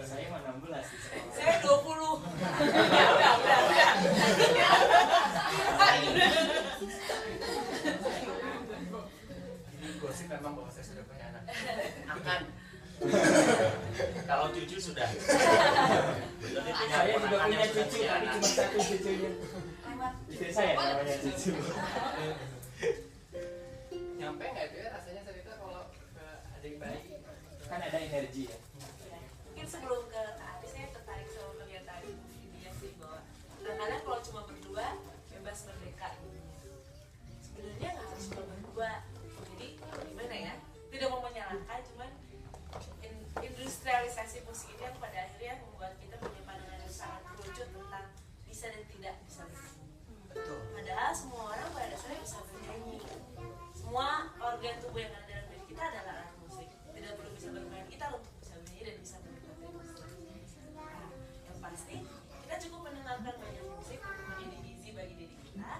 Saya mah 16 di sekolah. Saya 20. Udah. Ini gosip memang bahwa saya sudah udah punya anak. Akan. Kalau cucu sudah. Jadi punya Saya juga ponakan punya yang sudah cucu, punya tapi anak. cuma satu cucunya. Istri saya namanya cucu. Nyampe nggak itu ya rasanya cerita kalau ke adik bayi? Kan ada energi ya. Mungkin sebelum ke Kak Ari, saya tertarik sama pernyataan ini ya sih, bahwa kadang-kadang kalau cuma berdua bebas merdeka. Sebenarnya nggak harus cuma berdua. Jadi gimana ya? Tidak mau menyalahkan, cuman industrialisasi musik ini yang pada akhirnya membuat kita punya pandangan yang sangat kerucut tentang bisa dan tidak bisa bernyanyi. Betul. Padahal semua orang pada dasarnya bisa bernyanyi. Semua organ tubuh yang ada dalam diri kita adalah alat musik. Tidak perlu bisa bermain gitar untuk bisa bernyanyi dan bisa menikmati musik. Nah, yang pasti kita cukup mendengarkan banyak musik untuk menjadi gizi bagi diri kita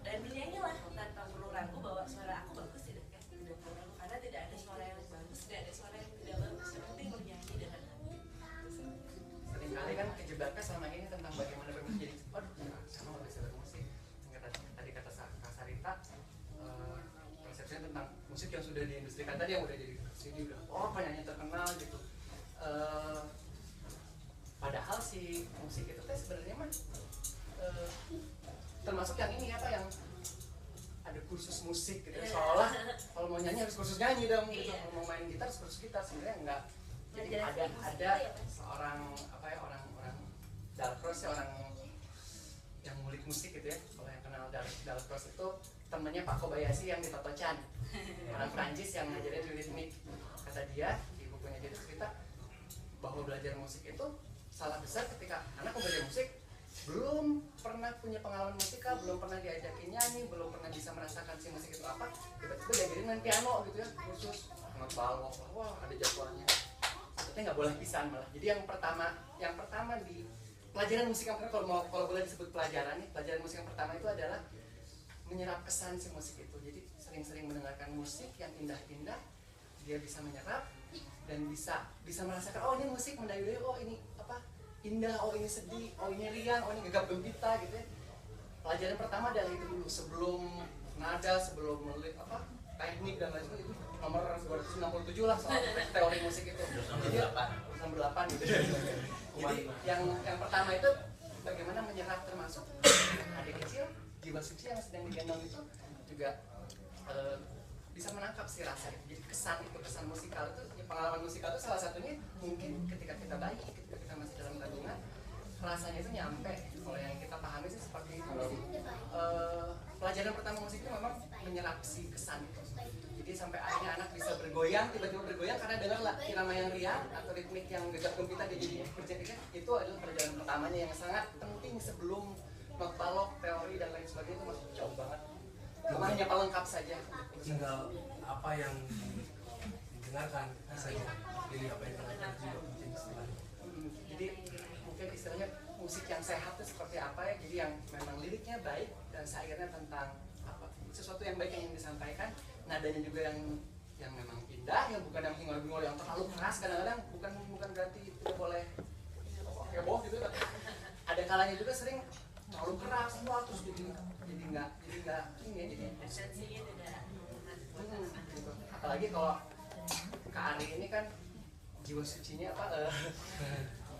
dan bernyanyilah tanpa perlu ragu bahwa suara aku bagus tidak perlu ragu, karena tidak ada suara yang bagus, tidak ada suara yang tidak bagus. Yang penting bernyanyi dengan hati. Seringkali kan kejebaknya selama ini tentang bagaimana bermusik jadi aduh sama nggak bisa bermusik. Tadi kata Kak Sarita, persepsinya tentang musik yang sudah diindustrikan tadi yang udah jadi CD udah penyanyi terkenal gitu. Padahal si musik itu teh sebenarnya mah termasuk yang ini apa yang ada kursus musik gitu. Seolah kalau mau nyanyi harus kursus nyanyi dong gitu. Kalau mau main gitar harus kursus gitar, sebenarnya enggak. Jadi ada seorang orang Dalcroze ya, orang yang ngulik musik gitu ya. Kalau yang kenal Dalcroze itu temennya Pak Kobayashi yang di Toto Chan, orang Prancis yang ngajarin ritmik. Kata dia di bukunya dia cerita bahwa belajar musik itu salah besar ketika anak mau belajar musik belum pernah punya pengalaman musikal, belum pernah diajakin nyanyi, belum pernah bisa merasakan si musik itu apa, tiba-tiba diajarin main piano gitu ya, khusus nggak balok, wah ada jadwalnya. Tapi nggak boleh pisahan malah. Jadi yang pertama di pelajaran musik yang pertama, kalau boleh disebut pelajaran nih, pelajaran musik yang pertama itu adalah menyerap kesan si musik itu. Jadi sering-sering mendengarkan musik yang indah-indah, dia bisa menyerap dan bisa merasakan, oh ini musik mendayu-dayu, oh ini apa indah, oh ini sedih, oh ini riang, oh ini gegap gempita gitu ya. Pelajaran pertama adalah itu dulu, sebelum nada, sebelum teknik dan lain sebagainya, itu nomor 267 lah soal teori musik itu. Jadi 68 gitu. Jadi yang pertama itu bagaimana menyerap, termasuk adik kecil, jiwa suci yang sedang digendong itu juga bisa menangkap si rasa itu. Jadi kesan musikal itu, pengalaman musikal itu salah satunya mungkin ketika kita bayi, ketika kita masih dalam kandungan, rasanya itu nyampe. Kalau yang kita pahami sih seperti itu. Pelajaran pertama musik itu memang menyerap si kesan itu. Jadi sampai akhirnya anak bisa bergoyang, tiba-tiba bergoyang karena dengar irama yang riang atau ritmik yang gegap gempita, dia jadi berjadinya. Itu adalah pelajaran pertamanya yang sangat penting sebelum balok, teori dan lain sebagainya, itu masih jauh banget. Cuma hanya pelengkap saja. Tinggal apa yang didengarkan saja, jadi apa yang didengarkan juga mungkin istilahnya. Jadi mungkin istilahnya musik yang sehat itu seperti apa ya? Jadi yang memang liriknya baik dan syairnya tentang apa, sesuatu yang baik yang ingin disampaikan, nadanya juga yang memang indah, yang bukan yang hingar-bingar yang terlalu keras. Kadang-kadang bukan berarti tidak boleh heboh gitu. Ada kalanya juga sering terlalu keras, wah terus jadi nggak ini ya, jadi Esensinya tidak gitu. Apalagi kalau Kak Ari ini kan jiwa sucinya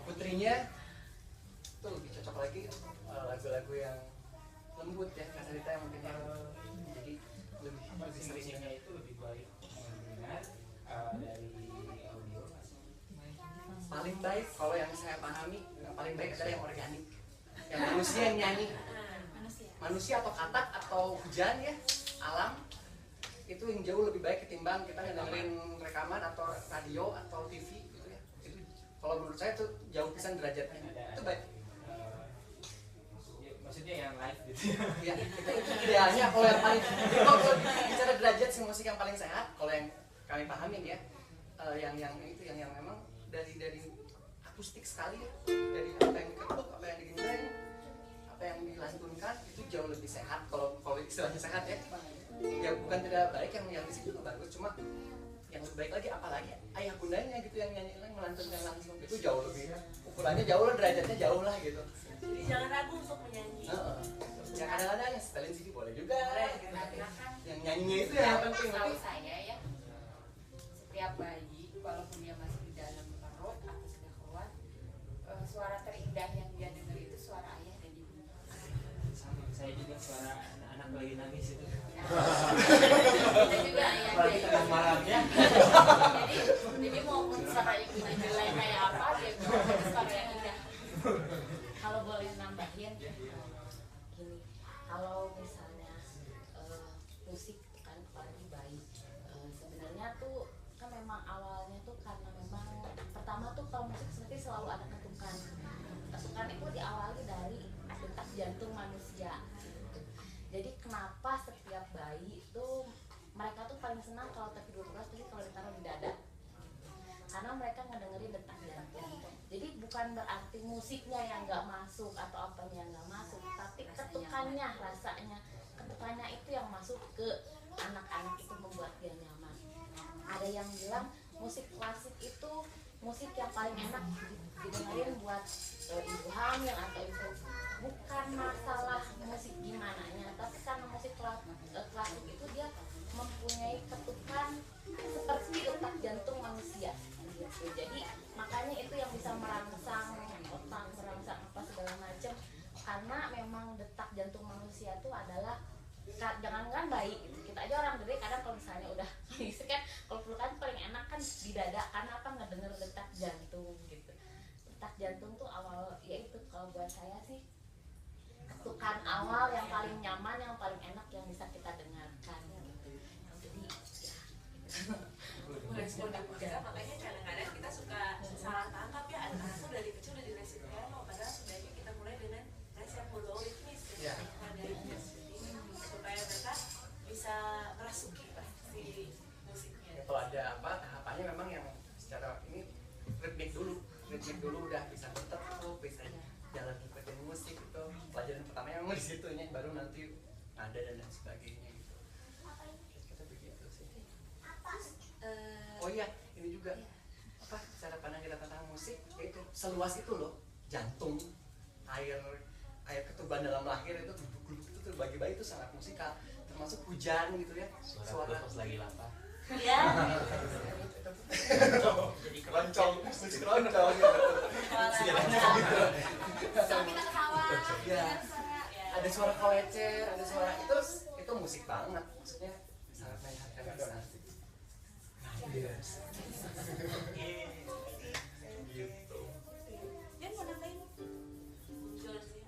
putrinya itu lebih cocok lagi lagu-lagu yang lembut ya, Kak Sarita yang mungkin jadi lebih sering Musiknya itu lebih baik mendengar dari audio. paling baik. Kalau yang saya pahami yang paling baik adalah yang organik, yang manusia yang nyanyi, manusia atau katak atau hujan ya, alam, itu yang jauh lebih baik ketimbang kita dengerin rekaman atau radio atau TV gitu ya. Itu kalau menurut saya tuh jauh pisan derajatnya. Itu baik. Maksudnya yang live gitu. Ya, itu idealnya kalau yang paling, kalau bicara derajat si musik yang paling sehat, kalau yang kami pahamin ya, yang memang dari akustik sekali ya, dari apa yang diketuk, apa yang digendeng, apa yang dilantunkan, itu jauh lebih sehat. Kalau istilahnya sehat ya, ya bukan tidak baik, yang di situ juga bagus, cuma yang lebih baik lagi apalagi ayah bundanya gitu yang nyanyi melantunkan langsung, itu jauh lebih ukurannya jauh lah, derajatnya jauh lah gitu. Jadi jangan ragu untuk menyanyi. Ya kadang-kadang yang setelin CD boleh juga. Boleh, Gitu. gitu. Yang nyanyinya itu yang penting. Tahu Tapi saya ya, setiap bayi walaupun dia masih di dalam perut atau sudah keluar, suara terindah yang dia dengar itu suara ayah dan ibu. Sama saya juga suara anak-anak lagi nangis itu. Itu juga ayah dan Apalagi tengah ibu. malamnya. Jadi maupun suara ibunya jelek kayak apa, dia bilang itu suara yang indah. Kalau boleh nambahin, gini, kalau misalnya musik kan apalagi bayi, sebenarnya tuh kan memang awalnya tuh karena memang pertama tuh kalau musik seperti selalu ada ketukan. Ketukan itu diawali dari detak jantung manusia. Jadi kenapa setiap bayi itu mereka tuh paling senang kalau tertidur keras, tapi kalau ditaruh di dada, karena mereka ngedengerin detak jantung. Jadi bukan berarti musiknya yang nggak masuk atau apanya yang nggak masuk, tapi ketukannya, rasanya ketukannya itu yang masuk ke anak-anak, itu membuat dia nyaman. Ada yang bilang musik klasik itu musik yang paling enak didengerin buat ibu hamil atau ibu. Bukan masalah musik gimana nya, tapi karena musik klasik itu dia mempunyai ketukan seperti detak jantung manusia gitu. Jadi makanya itu yang bisa merangsang otak, merangsang apa segala macam, karena memang detak jantung manusia itu adalah, jangankan bayi gitu, kita aja orang gede kadang kalau misalnya udah kan kalau pelukan paling enak kan di dada, karena apa, ngedenger detak jantung gitu. Detak jantung tuh awal, ya itu kalau buat saya sih ketukan awal yang paling nyaman, yang paling enak yang bisa kita dengarkan gitu. Jadi Respon ibu kita, makanya kadang-kadang kita suka salah tangkap ya, anak-anak tuh dari kecil udah dikasih piano, padahal sebenarnya kita mulai dengan les yang logaritmis ya, supaya mereka bisa merasuki si musiknya. Kalau ada apa tahapannya memang yang secara ini ritmik dulu udah bisa bertekuk, bisa jalan ikutin musik itu. Pelajaran pertamanya memang di situnya, baru nanti nada dan lain sebagainya gitu. Kita begitu sih. Oh iya, ini juga apa cara pandang kita tentang musik, yaitu seluas itu loh, jantung, air ketuban dalam lahir itu tuh bagi bayi itu sangat musikal, termasuk hujan gitu ya, Suara pas lagi lapar. Iya. Jadi keroncong, musik keroncong gitu. sama kita ketawa, Iya. Ada suara kolecer, ada suara itu musik banget, maksudnya sangat menyenangkan bisa. gitu. Yang mau nambahin? Muncul sih,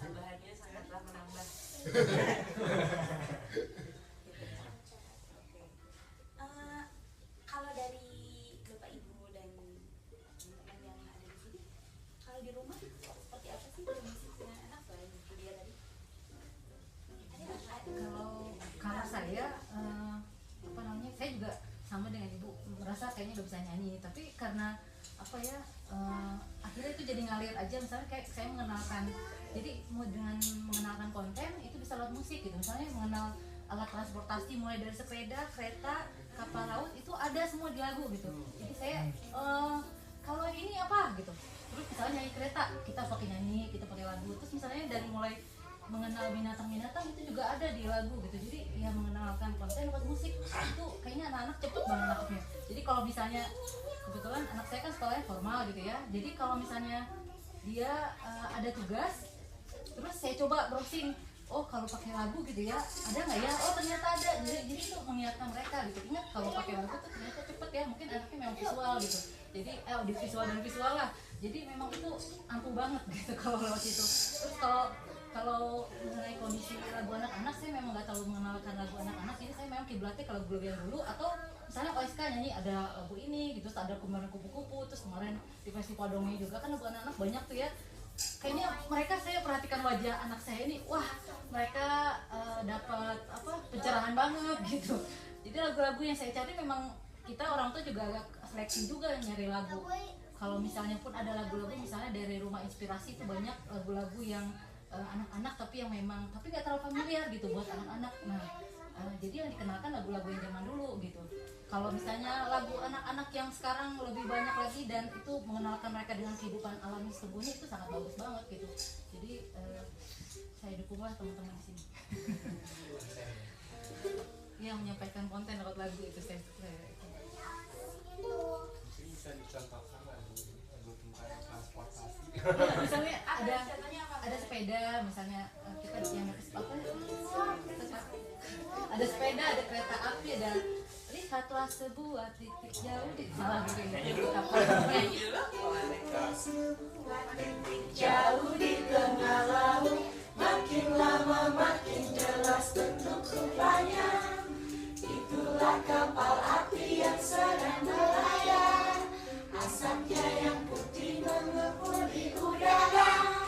tambahannya sangatlah menambah. Kalau dari bapak ibu dan teman yang ada di sini, kalau di rumah seperti apa sih musik dengan anak selain itu dia tadi? Kalau saya apa namanya, saya juga sama dengan ibu, merasa kayaknya udah bisa nyanyi, tapi karena apa ya, akhirnya itu jadi ngalir aja. Misalnya kayak saya mengenalkan, jadi mau dengan mengenalkan konten itu bisa lewat musik gitu, misalnya mengenal alat transportasi mulai dari sepeda, kereta, kapal laut, itu ada semua di lagu gitu. Jadi saya kalau ini apa gitu, terus misalnya nyanyi kereta, kita pakai nyanyi, kita pakai lagu. Terus misalnya dari mulai mengenal binatang-binatang itu juga ada di lagu gitu. Jadi ya mengenalkan konten lewat musik itu kayaknya anak-anak cepet banget nangkepnya. Jadi kalau misalnya kebetulan anak saya kan sekolahnya formal gitu ya, jadi kalau misalnya dia ada tugas, terus saya coba browsing, oh kalau pakai lagu gitu ya ada nggak ya, oh ternyata ada. Jadi itu mengingatkan mereka gitu, ingat kalau pakai lagu tuh ternyata cepet ya, mungkin anaknya memang visual gitu, jadi audiovisual dan visual lah, jadi memang itu ampuh banget gitu kalau lewat itu. Terus kalau mengenai kondisi lagu anak-anak, saya memang nggak terlalu mengenalkan lagu anak-anak, jadi saya memang kiblatnya ke lagu yang dulu, atau misalnya OSK nyanyi ada lagu ini gitu, terus ada kemarin kupu-kupu, terus kemarin di festival dongeng juga kan lagu anak-anak banyak tuh ya. Kayaknya mereka, saya perhatikan wajah anak saya ini, wah mereka dapat apa, pencerahan banget gitu. Jadi lagu-lagu yang saya cari memang kita orang tua juga agak seleksi juga nyari lagu. Kalau misalnya pun ada lagu-lagu misalnya dari Rumah Inspirasi itu banyak lagu-lagu yang anak-anak tapi yang memang tapi nggak terlalu familiar gitu buat anak-anak. Nah jadi yang dikenalkan lagu-lagu yang zaman dulu gitu. Kalau misalnya lagu anak-anak yang sekarang lebih banyak lagi dan itu mengenalkan mereka dengan kehidupan alami sesungguhnya, itu sangat bagus banget gitu. Jadi saya dukunglah teman-teman di sini. Yang menyampaikan konten lewat lagu itu saya sepeda misalnya kita yang apa ada sepeda, ada kereta api, ada lihatlah sebuah titik jauh di jauh di tengah laut, makin lama makin jelas bentuk rupanya. Itulah kapal api yang sedang melayang, asapnya yang putih mengepul di udara.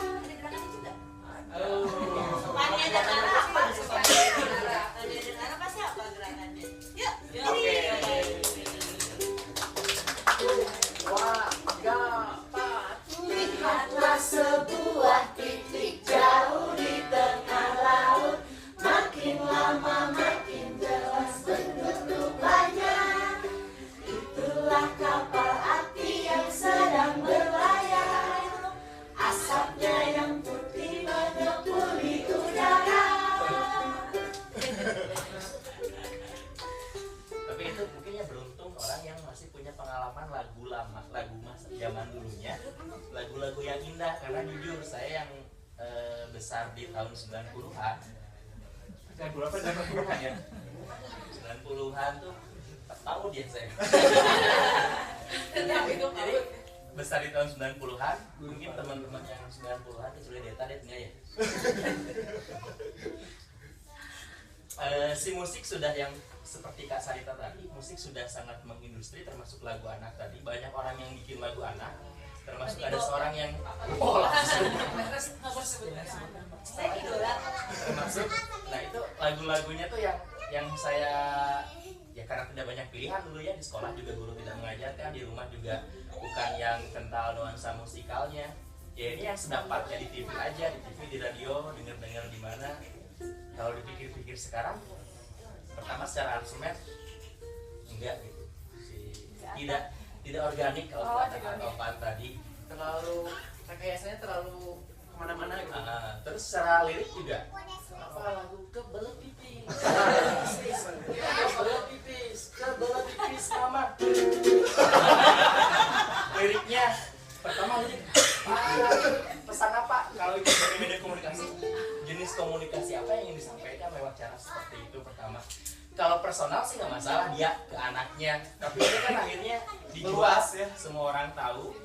Pani ada Nara apa? Tadi ada Nara pasti apa gerakannya? Yuk, lihatlah sebuah titik jauh di tengah laut, makin lama makin jelas bentuk rupanya. Itulah kapal api yang sedang berlayar, asapnya yang putih mengepul di udara. Tapi itu mungkin ya beruntung orang yang masih punya pengalaman lagu lama, lagu masa zaman dulunya, lagu-lagu yang indah. Karena jujur saya yang besar di tahun 90-an. 90-an 90-an ya. 90-an tuh tahu dia saya. Jadi besar di tahun 90-an, mungkin teman-teman yang 90-an kecuali Deta enggak ya? Si musik sudah yang seperti Kak Sarita tadi, musik sudah sangat mengindustri, termasuk lagu anak tadi. Banyak orang yang bikin lagu anak, termasuk ada seorang yang Saya idola. termasuk, nah itu lagu-lagunya tuh yang saya ya karena tidak banyak pilihan dulu ya, di sekolah juga guru tidak mengajarkan, di rumah juga bukan yang kental nuansa musikalnya. Ya ini yang sedapatnya di TV aja, di TV, di radio, denger-denger di mana. Kalau dipikir-pikir sekarang, pertama secara aransemen enggak gitu, tidak organik kalau kata Taufan tadi, Terlalu rekayasanya terlalu kemana-mana gitu. Terus secara lirik juga apa lagu kebelet pipis, kebelet pipis sama liriknya. Pertama lirik pesan apa, kalau itu berbeda komunikasi, jenis komunikasi apa yang ingin disampaikan lewat cara seperti itu. Pertama, kalau personal sih nggak masalah dia ke anaknya, tapi itu kan akhirnya dijual ya, semua orang tahu.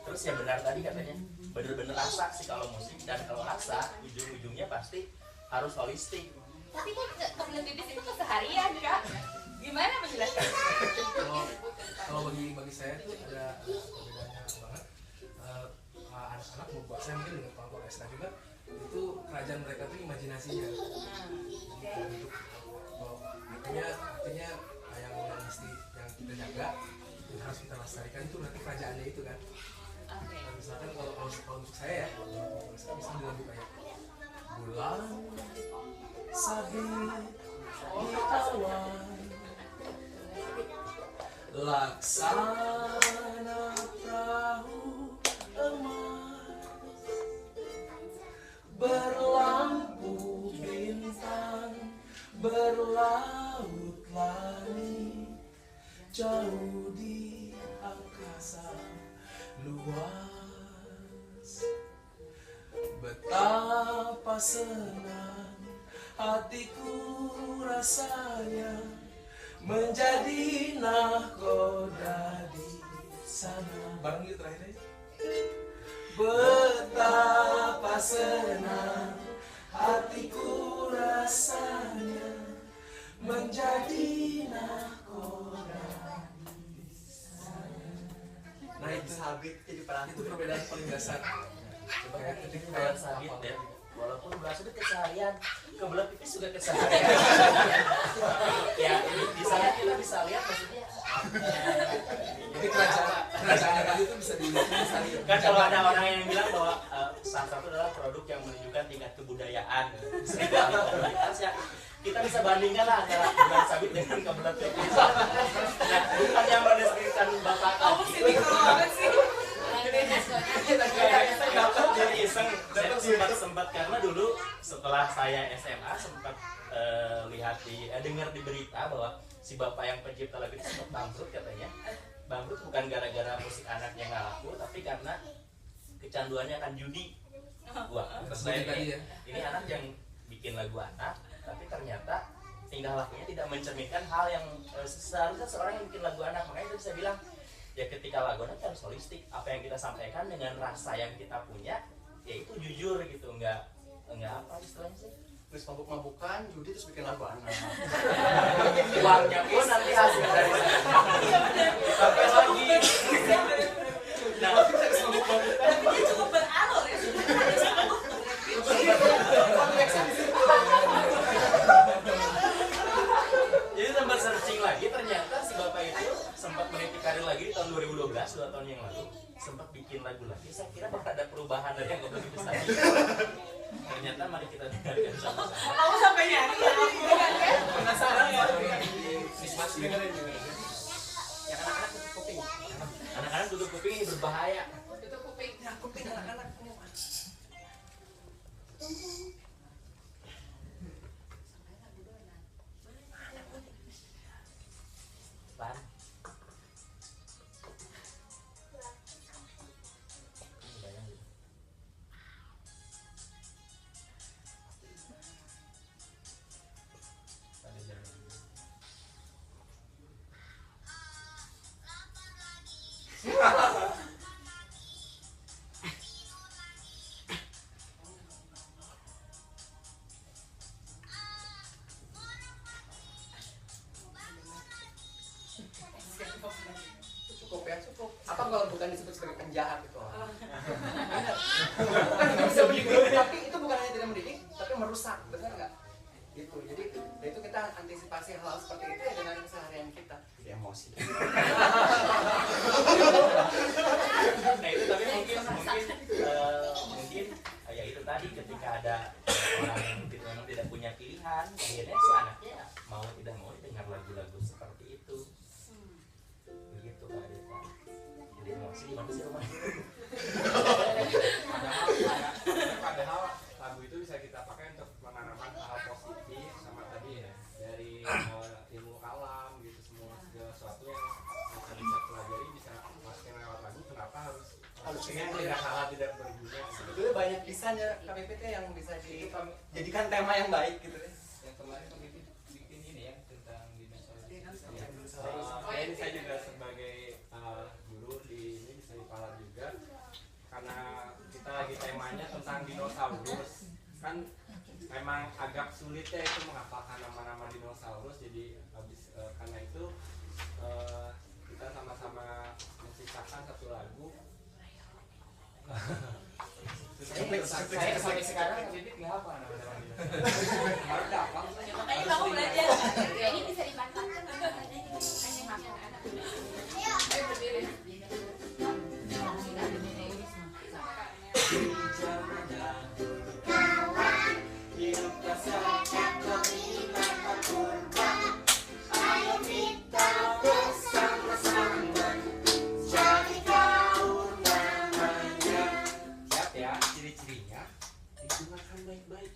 Terus ya benar tadi katanya, bener-bener rasa sih kalau musik, dan kalau rasa ujung-ujungnya pasti harus holistik. Tapi kan kebelet pipis itu keseharian Kak. Gimana menjelaskan? Kalau bagi saya tuh ada bedanya banget. Anak-anak membuat saya mungkin dengan kelompok SK juga, itu kerajaan mereka tuh imajinasinya. Untuk artinya yang mesti yang kita jaga, yang harus kita lestarikan itu nanti kerajaannya itu kan. Nah, misalkan kalau untuk saya ya, saya bisa bilang kayak bulan sabit di awan, laksana perahu emas, berlampu bintang, berlaut langit, jauh di angkasa luas. Betapa senang hatiku rasanya menjadi nahkoda di sana. Bareng gitu terakhir. Betapa senang hatiku rasanya menjadi nahkoda di sana. Nah itu Sabit jadi perang. itu perbedaan paling dasar. Coba ketik kayak sabit deh, walaupun berasa itu keseharian, kebelet pipis juga keseharian. Ya ini di sana kita bisa lihat maksudnya. Jadi kerajaan tadi itu bisa dilihat Kan kalau ada orang yang bilang bahwa salah satu adalah produk yang menunjukkan tingkat kebudayaan, komunitas ya, kita bisa bandingkan lah antara bulan sabit dengan kebelet pipis. Nah, bukan yang mendeskripsikan bapak Kamu sini banget sih. jadi iseng. Saya sempat karena dulu setelah saya SMA sempat lihat dengar di berita bahwa si bapak yang pencipta lagu itu sempat bangkrut katanya. Bangkrut bukan gara-gara musik anaknya nggak laku, tapi karena kecanduannya akan judi. Wah, terus Seperti saya tadi ya. ini anak yang bikin lagu anak, tapi ternyata tingkah lakunya tidak mencerminkan hal yang seharusnya seorang yang bikin lagu anak. Makanya itu saya bilang, ya ketika lagu anak harus holistik. Apa yang kita sampaikan dengan rasa yang kita punya, ya itu jujur gitu, enggak apa istilahnya sih? Terus mabuk-mabukan, judi terus bikin lagu anak. Uangnya pun nanti hasil dari dipakai lagi. Nah, Tapi dia cukup beralur ya. jadi sempat searching lagi, ternyata si bapak itu sempat meniti karir lagi di tahun 2012, 2 tahun yang lalu, sempat bikin lagu lagi. Saya kira bakal ada perubahan dari yang begitu tadi. Ternyata mari kita dengarkan sama-sama. Kamu sampai nyari ya? Penasaran ya? Yang anak-anak tutup kuping. Anak-anak tutup kuping ini berbahaya. Itu kuping, nah kuping anak-anak. Pan. Bayang gitu. Pada jalan. Cukup ya, cukup. Apa kalau bukan disebut sebagai penjahat itu? Bukan tidak bisa mendidik, tapi itu bukan hanya tidak mendidik, tapi merusak, benar nggak? Gitu. Jadi itu kita antisipasi hal seperti itu ya dengan keseharian kita. Jadi emosi. Nah itu tapi mungkin ya itu tadi ketika ada orang yang mungkin memang tidak punya pilihan, akhirnya si anaknya mau tidak mau dengar lagu-lagu seperti itu. Begitu Kak Deta. Jadi emosi gimana sih rumah? Padahal lagu itu bisa kita pakai untuk menanamkan hal positif sama tadi ya, dari ilmu alam gitu, semua segala sesuatu yang kita bisa pelajari bisa masukin lewat lagu. Kenapa harus pengen tidak hal tidak berguna? Sebetulnya banyak desainnya KPPT yang bisa dijadikan tema yang baik gitu ya. Yang kemarin kami bikin ini ya tentang dinosaurus. Iya, Saya juga sebagai guru di ini bisa dipala juga, karena kita lagi temanya tentang dinosaurus kan, memang agak sulit ya itu menghafalkan nama-nama dinosaurus. Jadi habis karena itu kita sama-sama menciptakan satu lagu. Saya sampai sekarang Bibit nggak apa nama-nama dinosaurus. Baru dapat. Ya, makanya kamu belajar. Ya, ini bisa dimanfaatkan untuk Ayo berdiri. Siap ya, ciri-cirinya digunakan baik-baik.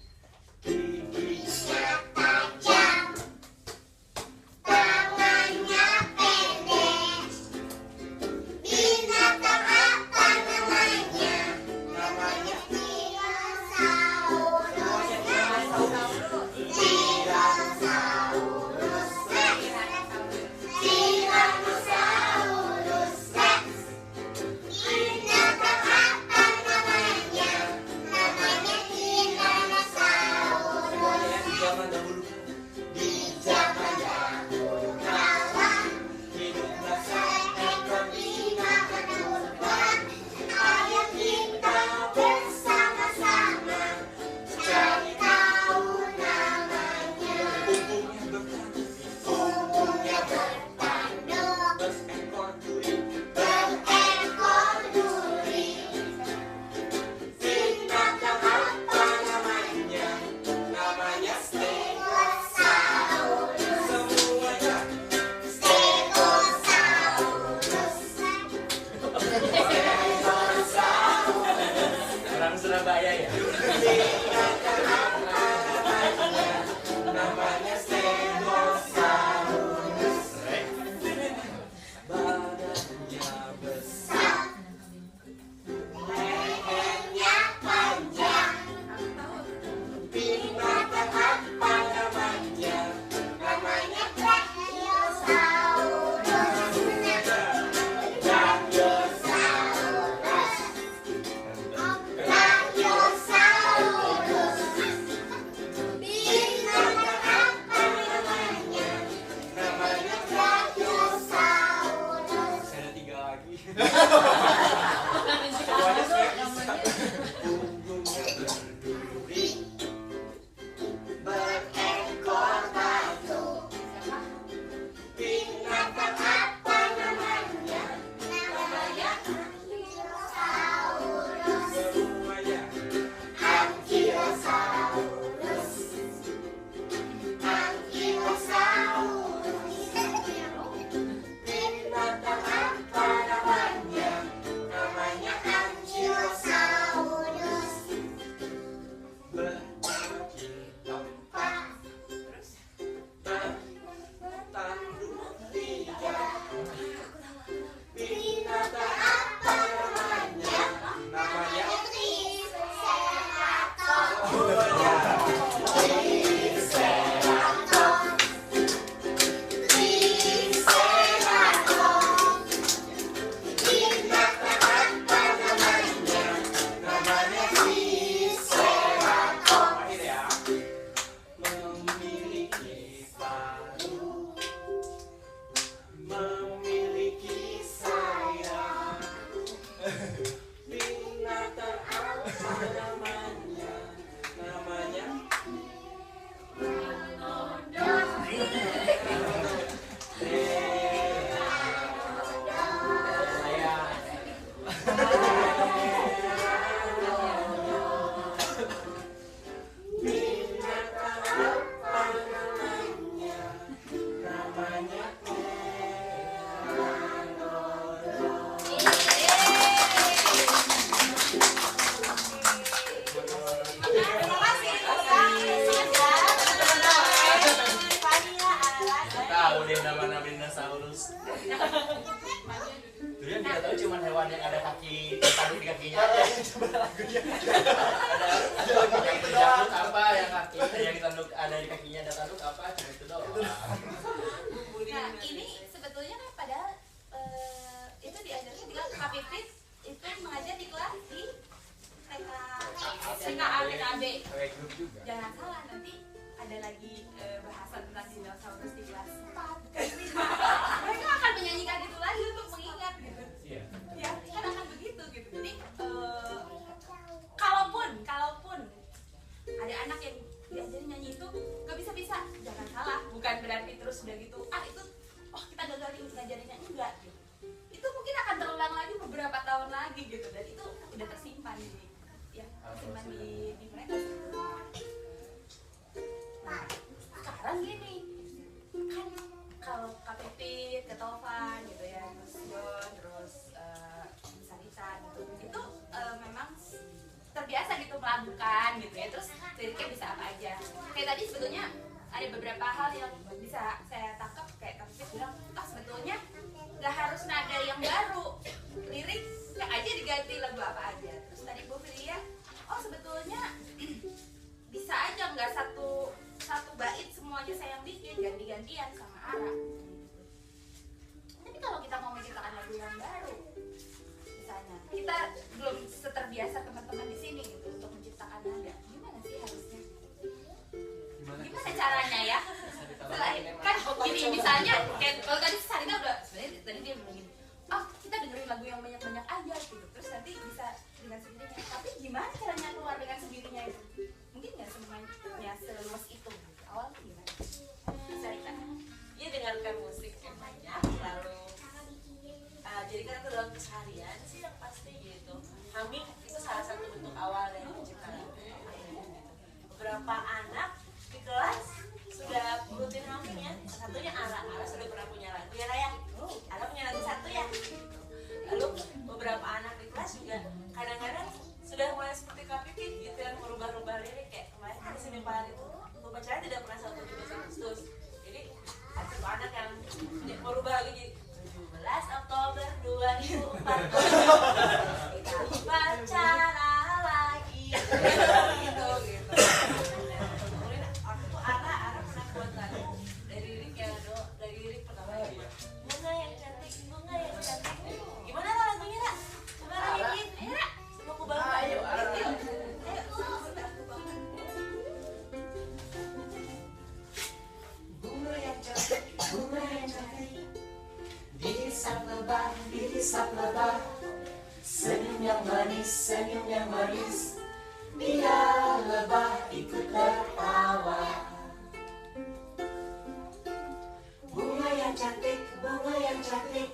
Giginya tajam, Semuanya saya bisa. Punggungnya berduri, berekor batu. Binatang apa namanya? Namanya Ankylosaurus. Semuanya. Ankylosaurus. Ankylosaurus. Binatang apa namanya? Namanya Ankylosaurus. Berkaki empat, bertanduk tiga. Binatang apa namanya? Namanya Triceratops. semuanya. Triceratops. Triceratops. Binatang apa namanya? Namanya Triceratops. Terakhir ya. Memiliki paru, memiliki sayap. Binatang apa namanya? Namanya Binatang apa namanya? Namanya tahu deh nama dinosaurus. Dulu yang kita tahu cuma hewan yang ada kaki tanduk di kakinya aja. Ada yang berjangkut apa, yang kaki yang ditanduk ada di kakinya ada tanduk apa, cuma itu doang. Nah, ini sebetulnya kan padahal itu diajarkan di kelas KPP itu mengajar di kelas di TKA TKB. Kayak grup juga. Jangan salah, nanti ada lagi bahasan tentang dinosaurus di kelas 4. Mereka akan menyanyikan itu lagi untuk mengingat gitu. Iya. Ya, kan akan begitu gitu. Jadi kalaupun ada anak yang diajarin nyanyi itu nggak bisa, jangan salah. Bukan berarti terus udah gitu, itu kita gagalin ngajarinnya, enggak gitu. Itu mungkin akan terulang lagi beberapa tahun lagi gitu, dan itu udah tersimpan tersimpan di mereka. Nah, sekarang gini kan kalau KPP, Ketovan gitu ya, terus John, terus Sarita gitu, itu memang terbiasa gitu melakukan gitu ya, terus liriknya bisa apa aja. Kayak tadi sebetulnya ada beberapa hal yang bisa saya tangkap, kayak KPP bilang, sebetulnya nggak harus nada yang baru, lirik yang aja diganti lagu apa aja. Terus tadi Bu Filia, sebetulnya bisa aja nggak satu bait semuanya saya yang bikin, ganti-gantian sama Ara. Tapi kalau kita mau menciptakan lagu yang baru, misalnya kita belum seterbiasa teman-teman di sini gitu untuk menciptakan nada, gimana sih harusnya? Gimana caranya ya? Selain kan gini misalnya, kayak kalau tadi Sarina udah sebenarnya tadi dia bilang gini, kita dengerin lagu yang banyak-banyak aja gitu, terus nanti bisa dengan sendirinya. Tapi gimana caranya keluar dengan sendirinya itu? Mungkin nggak semuanya seluas itu. Awalnya gimana? Sarina? Ya dengarkan musik yang banyak, lalu jadikan itu dalam keseharian sih yang pasti gitu. Humming itu salah satu bentuk awal dari penciptaan lagu. Beberapa anak di kelas sudah rutin humming ya. Satunya Ara sudah pernah punya lagu ya Raya. Ara punya lagu satu ya. Lalu beberapa anak di kelas juga kadang-kadang sudah mulai seperti KPP gitu yang merubah-rubah lirik, kayak kemarin kan di sini Pak itu upacara tidak pernah 1 Agustus. Jadi ada anak yang merubah lagi jadi 17 Oktober 2014 kita upacara lagi gitu. Kemudian aku tuh Ara pernah buat lagu dari lirik ya dari lirik pertama bunga yang cantik gimana lah lagunya Ra? Coba nyanyiin, ayo Ra, semua aku bangun. Ayo bunga yang cantik di saat lebat di dihisap lebah. Senyum yang manis, senyum yang manis, biar lebah ikut tertawa. Bunga yang cantik, bunga yang cantik,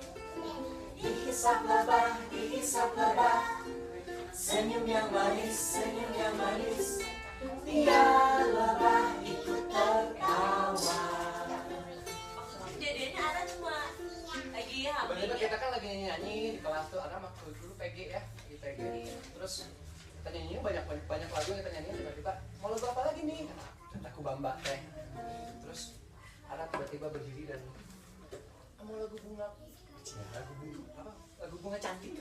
dihisap lebah, dihisap lebah. Senyum yang manis, senyum yang manis, biar lebah ikut tertawa. Kejadiannya Ara cuma lagi hamil. Tiba-tiba kita kan lagi nyanyi di kelas tuh, Ara waktu dulu PG ya, di PG. Terus kita nyanyi banyak lagu yang kita nyanyi, tiba-tiba mau lagu apa lagi nih? Kataku Bamba teh. Terus Ara tiba-tiba berdiri dan mau lagu bunga, lagu bunga cantik.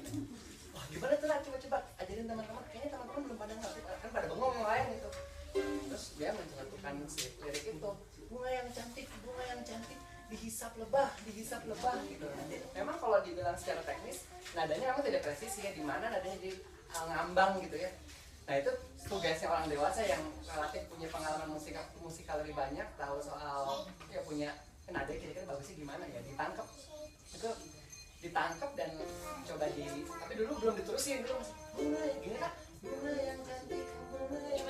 Wah gimana tuh lah, coba ajarin teman-teman. Kayaknya teman-teman belum pada ngerti, kan pada bengong yang lain gitu. Terus dia mencetakkan si lirik itu, bunga yang cantik, dihisap lebah gitu. Memang kalau dibilang secara teknis, nadanya memang tidak presisi ya, di mana nadanya jadi ngambang gitu ya. Nah itu tugasnya orang dewasa yang relatif punya pengalaman musikal lebih banyak, tahu soal ya punya nada kira-kira bagusnya gimana ya, ditangkap itu ditangkap dan coba tapi dulu belum diterusin, dulu masih bunga gini kan, bunga yang cantik, bunga yang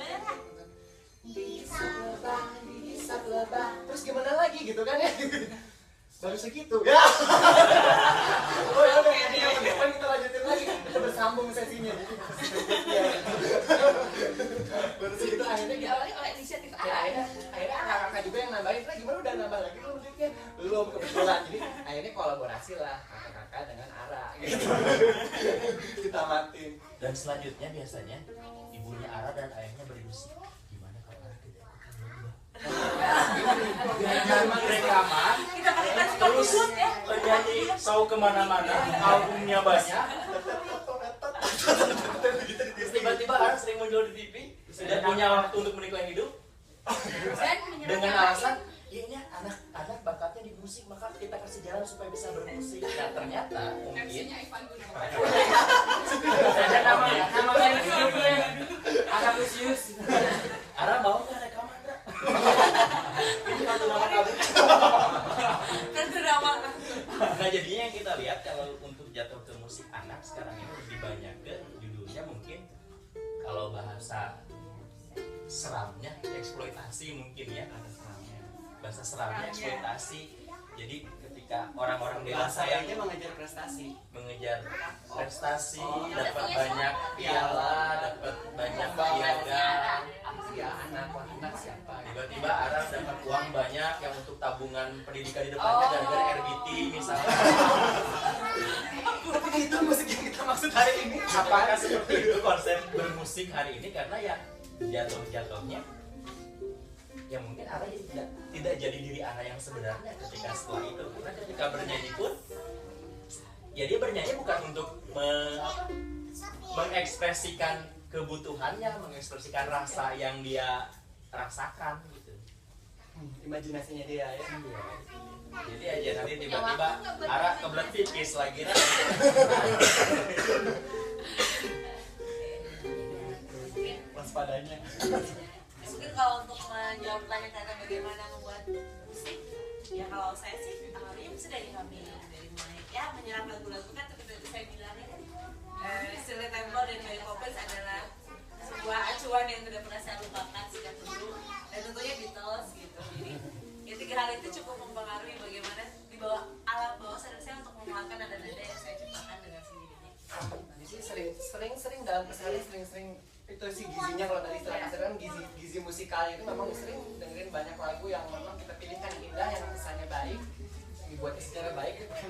Gimana Ra? dihisap lebah, terus gimana lagi gitu kan ya. Baru segitu ya. Oh ya udah, depan kita lanjutin lagi, kita bersambung sesinya. Baru segitu akhirnya Diawali oleh inisiatif ya, akhirnya kakak juga yang nambahin, gimana udah nambah lagi belum musiknya? Belum, kebetulan. Jadi akhirnya kolaborasi lah kakak dengan Ara gitu. Kita matiin. Dan selanjutnya biasanya ibunya Ara dan ayahnya berdiskusi, gimana kalau Ara tidak ikut rekaman, Kita pastikan terus sebut ya. penyanyi show kemana-mana, albumnya banyak. Terus tiba-tiba Ara sering muncul di TV, tidak punya waktu untuk menikmati hidup, dengan alasan ya ini anak bakatnya di musik, maka kita kasih jalan supaya bisa bermusik. Nah ternyata mungkin ada namanya anak Lucius. Ara mau nggak rekaman nggak? Ini satu nama kamu. Kan drama. Nah jadinya yang kita lihat kalau untuk jatuh ke musik anak sekarang ini lebih banyak ke judulnya mungkin kalau bahasa seramnya eksploitasi mungkin ya, bahasa seramnya eksploitasi. Jadi ketika orang-orang dewasa yang mengejar prestasi, dapat banyak piala, dapat banyak piagam, ya anak siapa? tiba-tiba Ara dapat uang banyak yang untuk tabungan pendidikan di depannya gara-gara RBT misalnya. Tapi itu musik yang kita maksud hari ini. Apakah seperti itu konsep bermusik hari ini? Karena ya jatuh-jatuhnya ya mungkin Ara tidak jadi diri Ara yang sebenarnya ketika setelah itu. Karena ketika bernyanyi pun ya dia bernyanyi bukan untuk mengekspresikan kebutuhannya, mengekspresikan rasa yang dia rasakan gitu. Imajinasinya dia ya. Jadi aja nanti tiba-tiba Ara kebelet pipis lagi. Waspadanya. Mungkin kalau untuk menjawab pertanyaan karena bagaimana membuat musik, ya kalau saya sih awalnya bisa dari hamil, dari mulai ya menyerap lagu-lagu kan seperti saya bilang ya. Silly Temple dan Mary Poppins adalah sebuah acuan yang tidak pernah saya lupakan sejak dulu, dan tentunya Beatles gitu. Jadi ya tiga hal itu cukup mempengaruhi bagaimana di bawah alam bawah sadar saya untuk mengeluarkan nada-nada yang saya ciptakan dengan sendirinya. Jadi sering dalam keseharian sering itu sih gizinya, kalau tadi istilah kasar kan gizi musikalnya itu memang sering dengerin banyak lagu yang memang kita pilihkan indah, yang kesannya baik, dibuatnya secara baik gitu kan.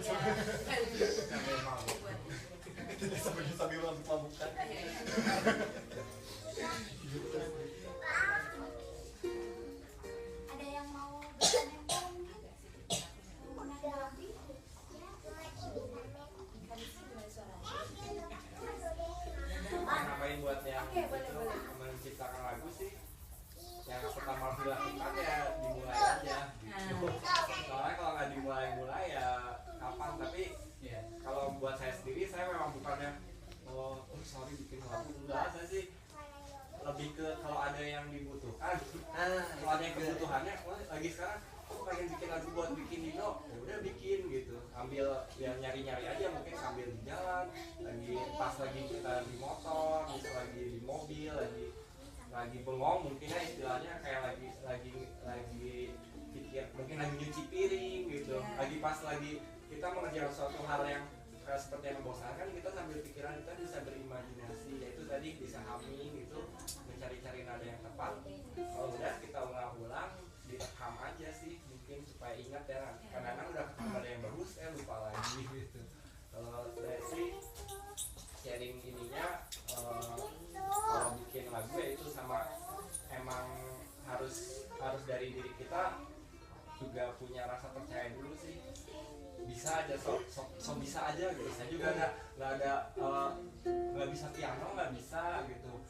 Sambil mabuk-mabukan. Ada yang mau bertanya mungkin? Ngapain buat yang menciptakan lagu sih, yang pertama harus dilakukan ya dimulai aja. Soalnya kalau nggak dimulai ya kapan. Tapi kalau buat saya sendiri, saya memang bukannya sorry bikin lagu, enggak ada sih. Lebih ke kalau ada yang dibutuhkan, kalau ada yang kebutuhannya, lagi sekarang aku pengen bikin lagu buat bikin Dino, ya udah bikin gitu, ambil ya nyari-nyari aja, mungkin sambil pas lagi kita di motor, bisa lagi di mobil, lagi bengong, mungkin ya istilahnya kayak lagi pikir, mungkin lagi nyuci piring gitu, lagi pas lagi kita mengerjakan suatu hal yang seperti yang membosankan, kita sambil pikiran kita bisa berimajinasi, yaitu tadi bisa humming gitu, mencari-cari nada yang tepat. Kalau udah kita ulang-ulang, direkam aja sih, mungkin supaya ingat ya. Kadang-kadang udah ketemu nada yang bagus, lupa lagi gitu. Kalau saya sih sharing ininya, kalau bikin lagu ya itu sama emang harus dari diri kita juga punya rasa percaya dulu sih. Bisa aja so bisa aja gitu. Saya juga nggak bisa piano, nggak bisa gitu,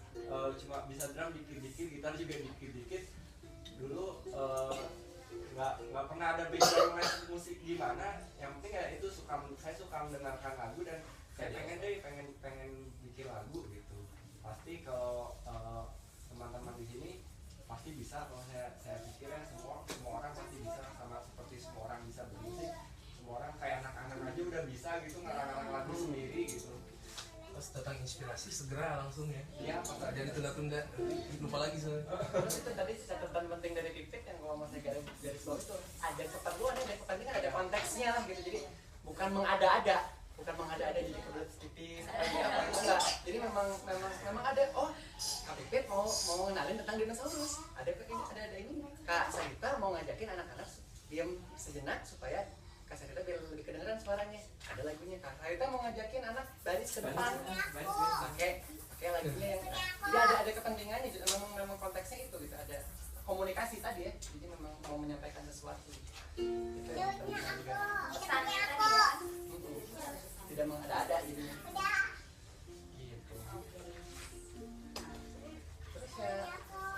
cuma bisa drum dikit-dikit, gitar juga dikit-dikit. Dulu nggak pernah ada background les musik gimana. Yang penting ya itu saya suka mendengarkan lagu dan saya pengen bikin lagu gitu. Pasti kalau teman-teman di sini pasti bisa. Kalau saya pikirnya semua orang pasti bisa, sama seperti semua orang bisa bermusik. Semua orang kayak anak-anak aja udah bisa gitu ngarang-ngarang lagu sendiri gitu. Pas datang inspirasi segera langsung ya. Iya, jadi tunda-tunda, lupa lagi soalnya. Itu tadi catatan penting dari Pipit yang kalau masih garis bawah itu ada keperluan, ada kepentingan, ada konteksnya lah gitu. Jadi bukan mengada-ada jadi kebelet tipis apa enggak. Jadi memang ada, oh Kak Pipit mau ngenalin tentang dinosaurus. Ada ini. Kak Sagita mau ngajakin anak-anak diam sejenak supaya Kak Sagita biar lebih kedengeran suaranya. Ada lagunya. Kak Sagita mau ngajakin anak baris ke depan. Pakai lagunya yang jadi ada kepentingannya. Jadi memang konteksnya itu gitu, ada komunikasi tadi ya. Jadi memang mau menyampaikan sesuatu. Gitu ya. Pesannya tadi ya. Tidak mengada-ada gitu. Gitu. Terus ya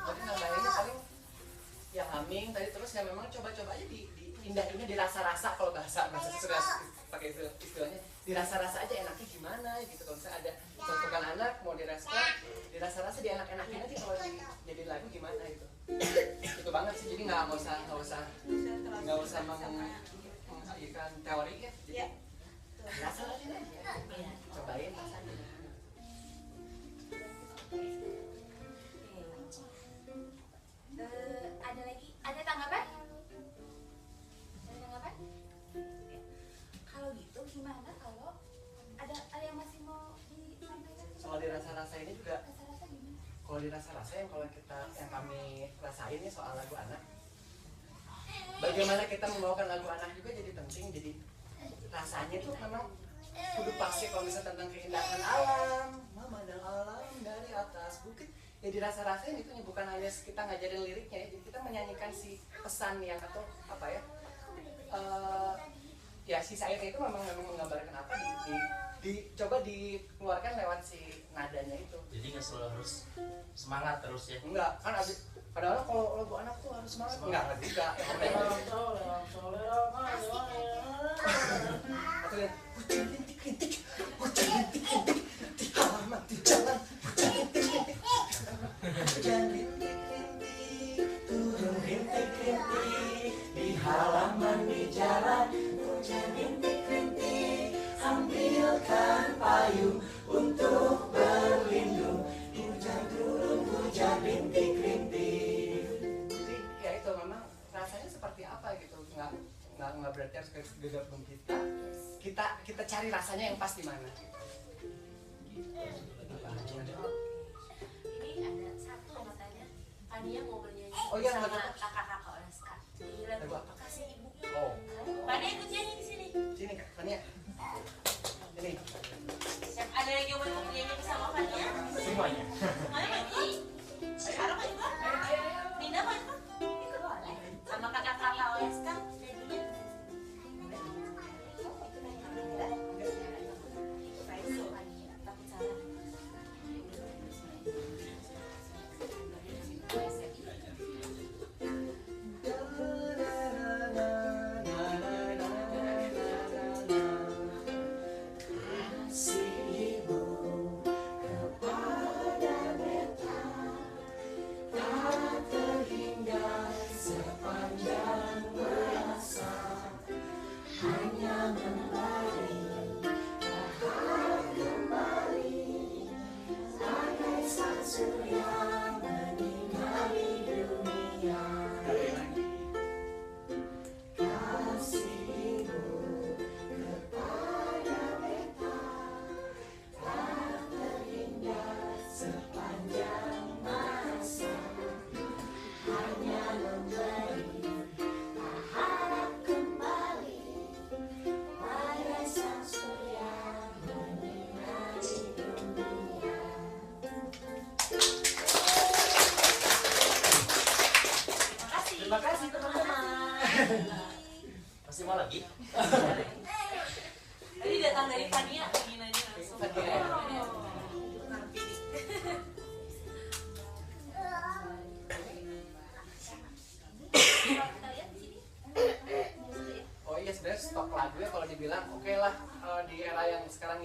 tadi nambahinnya paling ya humming tadi, terus ya memang coba-coba aja diindah-indah, dirasa-rasa. Kalau bahasa sudah pakai istilahnya dirasa-rasa aja enaknya gimana gitu. Kalau misalnya ada contohkan anak mau dirasa-rasa dienak-enakin aja kalau jadi lagu gimana gitu. Itu banget sih. Jadi nggak usah mengajukan teori ya. Jadi rasa aja deh. Cobain rasanya. Ada lagi? Ada tanggapan? Kalau gitu gimana kalau ada yang masih mau disampaikan? Soal dirasa-rasa ini juga. Rasa-rasa gimana? Kalau dirasa-rasa yang kami rasain nih soal lagu anak. Bagaimana kita membawakan lagu anak juga jadi penting. Jadi rasanya tuh memang kudu pasti kalau misalnya tentang keindahan alam, memandang alam dari atas bukit. Ya dirasa-rasain itu bukan hanya kita ngajarin liriknya ya, jadi kita menyanyikan si pesan yang atau apa ya, ya si syairnya itu memang menggambarkan apa coba dikeluarkan lewat si nadanya itu. Jadi nggak selalu harus semangat terus ya? Enggak, kan kadang-kadang kalau lagu anak tuh harus semangat. Enggak juga. Atau yang hujan rintik-rintik di halaman di jalan, hujan rintik-rintik turun rintik-rintik di halaman di jalan, hujan rintik-rintik ambilkan payung untuk berlindung, hujan turun hujan rintik-rintik. Jadi ya itu memang rasanya seperti apa gitu, nggak berarti harus gegabung kita cari rasanya yang pas di mana. Ini ada satu katanya, Ania mau bernyanyi sama kakak-kakak Oleska. Ini lagu apa? Kasih Ibu. Oh. Mana ikut nyanyi di sini? Sini Kak Fania. Ini. Siap, ada lagi yang mau nyanyi bersama Fania? Semuanya. Semuanya nyanyi? Sarah mau juga? Nina mau juga? Ikut boleh. Sama kakak-kakak Oleska nyanyinya.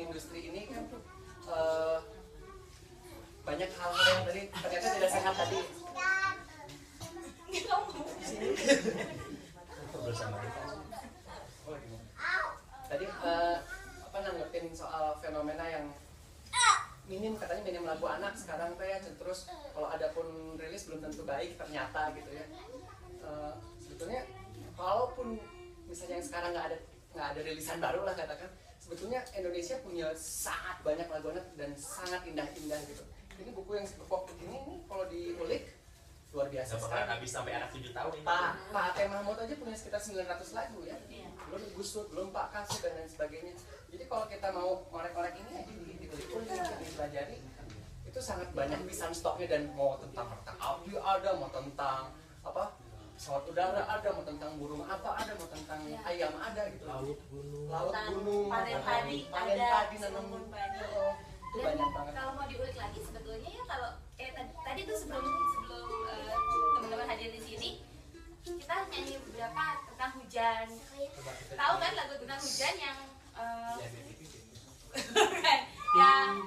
industri ini kan banyak hal-hal yang tadi ternyata tidak sehat tadi. bersama kita. Oh, gimana? Tadi nanggepin soal fenomena yang katanya minim lagu anak sekarang tuh ya, terus kalau ada pun rilis belum tentu baik ternyata gitu ya. Sebetulnya walaupun misalnya yang sekarang nggak ada rilisan baru lah katakan, sebetulnya Indonesia punya sangat banyak lagu anak dan sangat indah-indah gitu. Ini buku yang sepok begini ini kalau diulik luar biasa. Gak bakalan habis sampai anak 7 tahun ini. Pak T. Mahmud aja punya sekitar 900 lagu ya. Belum Gus Dur, belum Pak Kasih dan lain sebagainya. Jadi kalau kita mau ngorek-ngorek ini aja diulik-ulik, dipelajari, itu sangat banyak pisan stoknya. Dan mau tentang kereta api ada, mau tentang apa pesawat udara ada, mau tentang burung apa ada, mau tentang ayam ada gitu. Laut gunung, panen padi, nanam padi. Dan banyak banget. kalau mau diulik lagi sebetulnya ya kalau tadi tuh sebelum teman-teman hadir di sini kita nyanyi beberapa tentang hujan. Tahu kan lagu tentang hujan yang yang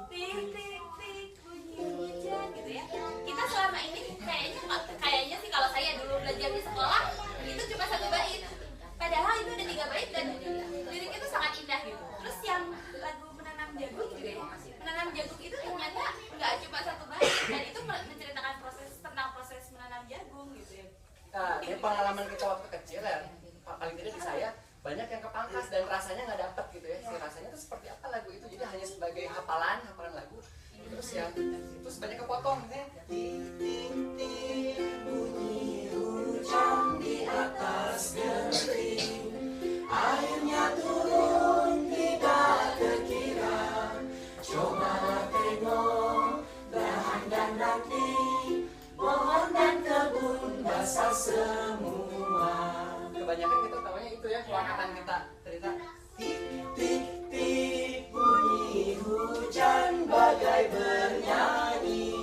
tik tik tik bunyi hujan gitu ya. Kita selama ini kayaknya sih kalau saya dulu belajar di sekolah itu cuma 1 bait. Padahal itu ada 3 bait dan liriknya itu sangat indah gitu. Terus yang lagu menanam jagung juga ya. Menanam jagung itu ternyata nggak cuma 1 bait dan itu menceritakan tentang proses menanam jagung gitu ya. Nah, ini pengalaman kita waktu kecil ya, paling tidak di saya banyak yang kepangkas dan rasanya nggak dapet gitu ya. Si rasanya itu seperti apa lagu itu, jadi hanya sebagai hafalan lagu. Terus ya, terus banyak kepotong ya. Ting ting ting bunyi hujan di atas genteng, airnya turun tidak terkira. Cobalah tengok dahan dan ranting, pohon dan kebun basah semua. Kebanyakan kita tahunya itu ya, angkatan kita cerita. Tik tik tik bunyi hujan bagai bernyanyi.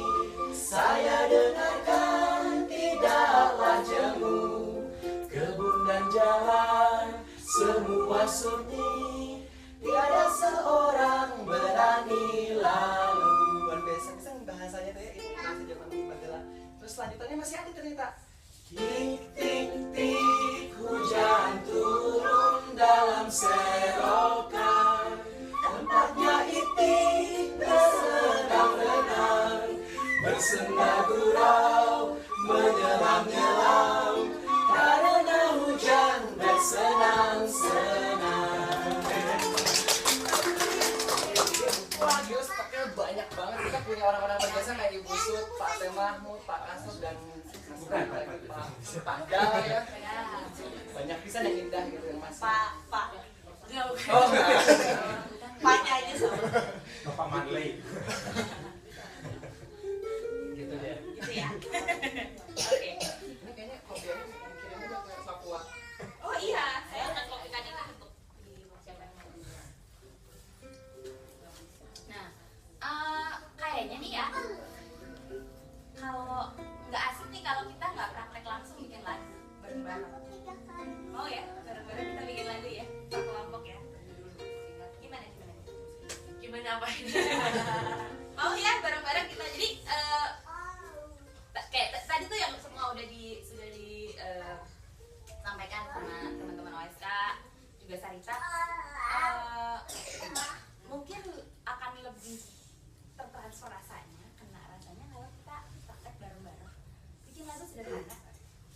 Saya dengarkan tidaklah jemu, kebun dan jalan semua sunyi. Tiada seorang berani lalu. Luar biasa, bisa bahasanya tuh ya, itu bahasa zaman Bagela. Terus selanjutnya masih ada ternyata. Tik tik tik hujan turun dalam serokan, tempatnya itik bersenang-senang, bersenda gurau menyelam-nyelam, karena hujan bersenang-senang. Wah, gila stoknya banyak banget. Kita punya orang-orang berjasa kayak Ibu Sud, Pak T. Mahmud, Pak Kasut, dan bukan Pak Dal ya. Banyak pisan yang indah gitu yang masih. Pak. Enggak, bukan. Oh, Paknya aja sama. Bapak Manley. gitu deh. Gitu ya. Oke. Ini kayaknya kopiannya dikirimnya udah ke Papua. Oh iya, saya akan kopikan ini untuk dipersiapkan. Nah, kayaknya nih ya, kalau nggak asik nih kalau kita nggak praktek langsung bikin lagu bareng-bareng. Oh ya, bareng-bareng kita bikin lagu ya, per kelompok ya. Gimana? Gimana apa ini? Mau ya bareng-bareng kita. Jadi kayak tadi tuh yang semua sudah disampaikan sama teman-teman OSK juga Sarita. Mungkin akan lebih tertransfer rasanya, kena rasanya kalau kita praktek bareng-bareng. Bikin lagu sederhana.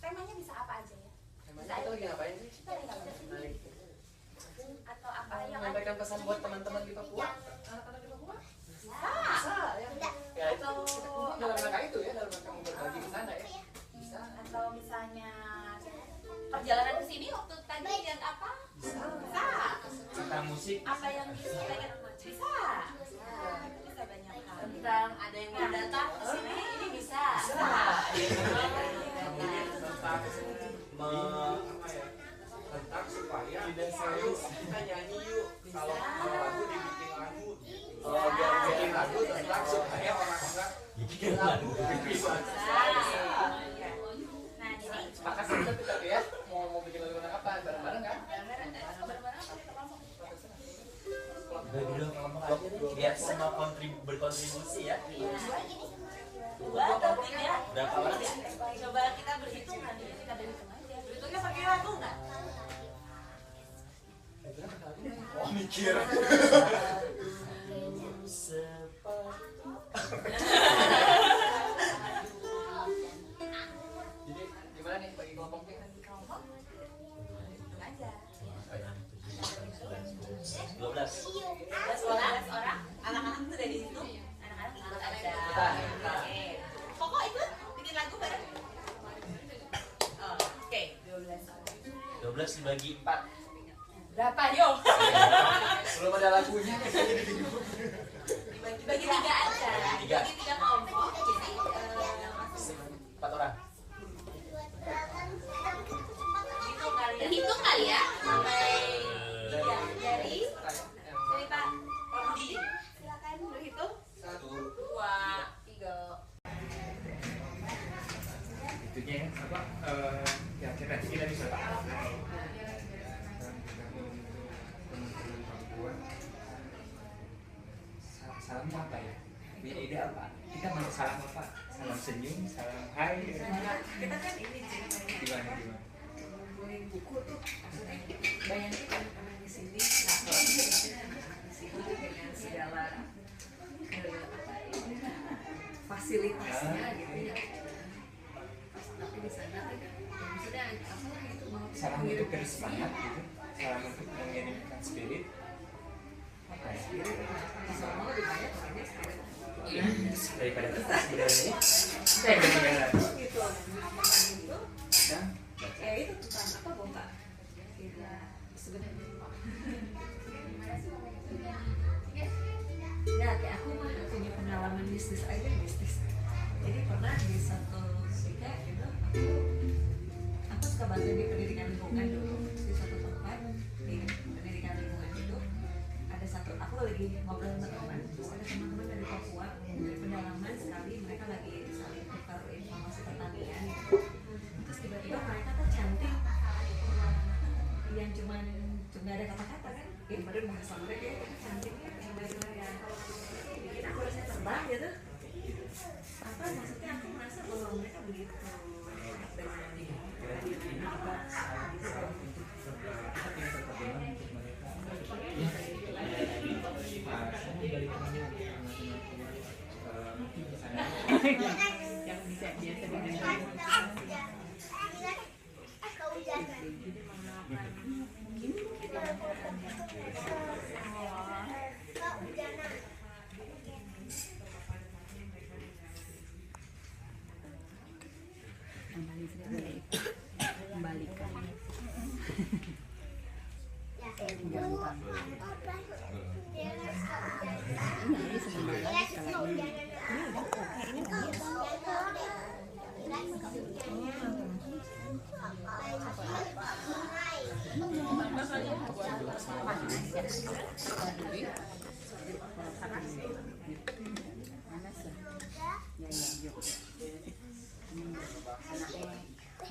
Temanya bisa apa aja ya? Emangnya kita lagi ngapain sih? Kita lagi ngapain? Atau apa yang Menyampaikan pesan buat teman-teman di Papua. Anak-anak di Papua? Bisa ya. Ya itu kita kumpul dalam rangka itu ya, dalam rangka mau berbagi di sana ya. Bisa. Atau misalnya perjalanan ke sini waktu tadi lihat apa? Bisa. Tentang musik. Apa yang bisa? Bisa banyak hal. Tentang ada yang mau datang ke sini, ini bisa. Tentang supaya tidak serius kita nyanyi yuk. Kalau lagu dibikin lagu. Biar bikin lagu tentang supaya orang-orang bikin lagu bisa. Nah, jadi Sepakat sih tapi ya mau bikin lagu apa bareng-bareng kan? bareng-bareng apa kita kelompok? Dari Udah ngomong aja deh, biar semua berkontribusi ya. Dua atau tiga? Berapa orang sih? Coba kita berhitung nanti. Kita berhitung aja. Berhitungnya pakai lagu nggak? Oh mikir. Jadi gimana nih bagi kelompoknya? Kelompok hitung aja. 12 orang. Anak-anak tuh dari situ. Anak-anak ikut aja. Oke. Pokok ikut bikin lagu bareng. Oh, oke, 12 orang. 12 dibagi 4. Berapa yo? Belum ada lagunya. Dibagi 3 aja. Dibagi 3 kelompok. Jadi 4 orang. Hitung kali ya sampai dari cerita Pak Budi. Silakan berhitung. 1, 2, 3. itunya ya apa ya nanti kita bisa salam apa ya? Ide apa? Kita mau salam apa? Salam senyum, salam hai. Kita kan ini ceritanya Gimana? ngumpulin buku tuh, maksudnya bayangin teman-teman di sini, nah di sini dengan segala fasilitasnya gitu ya. Tapi di sana maksudnya apa itu mau Salam untuk terus semangat gitu. Salam untuk mengirimkan spirit. Apa ya? bisa mau lebih banyak orangnya spirit. Daripada kertas di dalam ini. Gitu. Itu ya itu tentang apa Bongka? Sebenarnya ya kayak aku mah punya pengalaman bisnis aja bisnis. Jadi pernah di satu ketika gitu aku suka bantu di pendidikan lingkungan dulu di satu tempat di pendidikan lingkungan itu ada satu aku lagi ngobrol sama teman terus ada teman-teman dari Papua dari pedalaman sekali mereka lagi saling tukar informasi pertanian gitu. Terus tiba-tiba mereka tuh cantik yang cuma ada kata-kata kan ya baru bahasa mereka ya cantiknya yang benar-benar bikin aku rasanya terbang gitu apa maksudnya aku merasa bahwa mereka begitu yang bisa biasa didengar.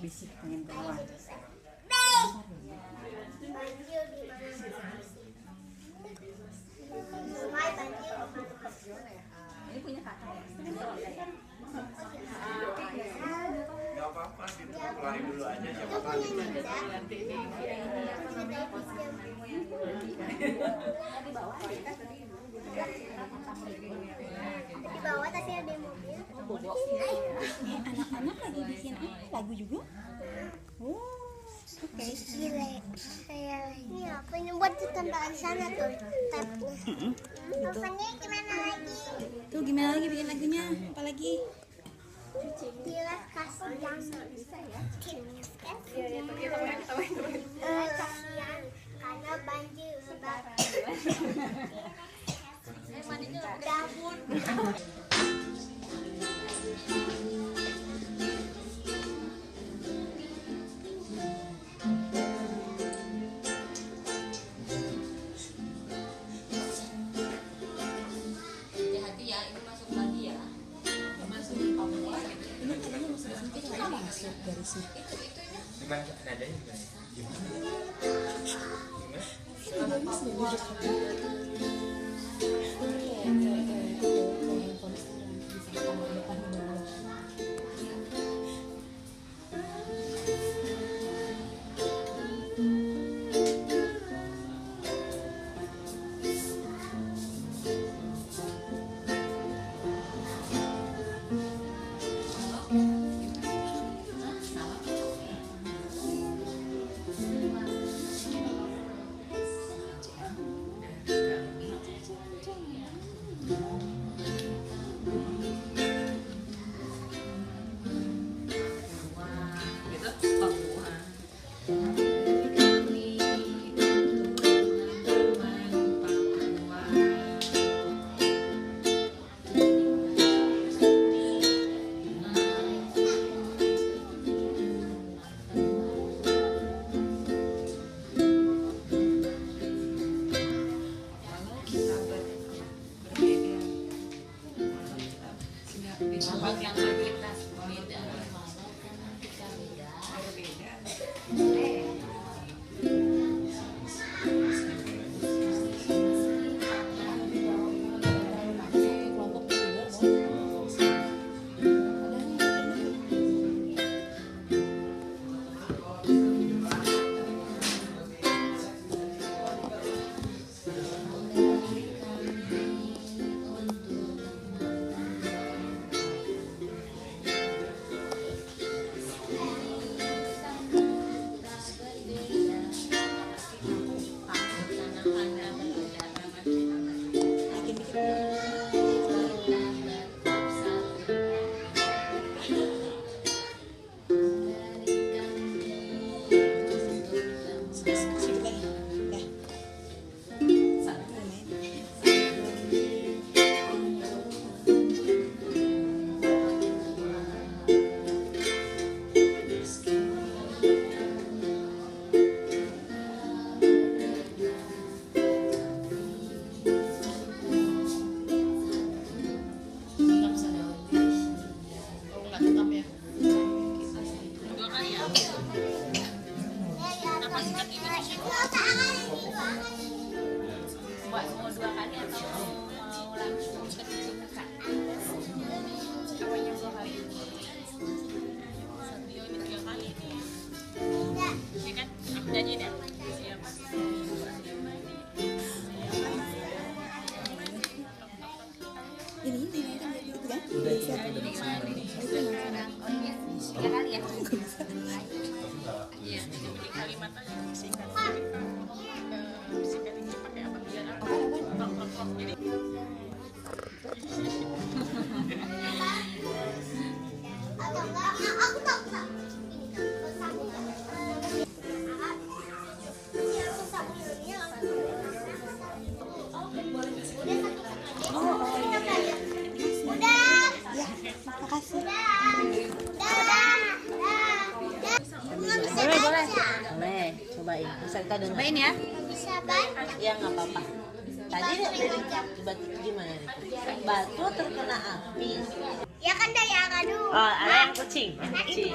Bisik pengen keluar. Ini punya kakak ya? Gak apa-apa sih, keluarin dulu aja siapa tahu. Nanti ini apa namanya di bawah ada kan tadi di bawah tapi ada mobil. Anak-anak lagi bikin apa? Lagu juga? Oh, oke. Gile. Kayak ini apa ini buat ditempel di sana tuh tabnya. Apanya gimana lagi? Tuh gimana lagi bikin lagunya? Apa lagi? Gila kasih yang bisa ya. Kasihan karena banjir lebat. Mandinya dapur. Hati-hati ya, ini masuk lagi ya. Masuk kamu lagi. Ini tadinya masuk dari situ. Gimana nadanya gimana? Gimana? Ini sudah untuk yang kita beda mana kan kita beda cobain ya. Bisa banyak. Ya nggak apa-apa. Tadi dari batu gimana nih? Batu terkena api. Ya kan dari arah dulu. Oh, ada yang kucing. Kucing.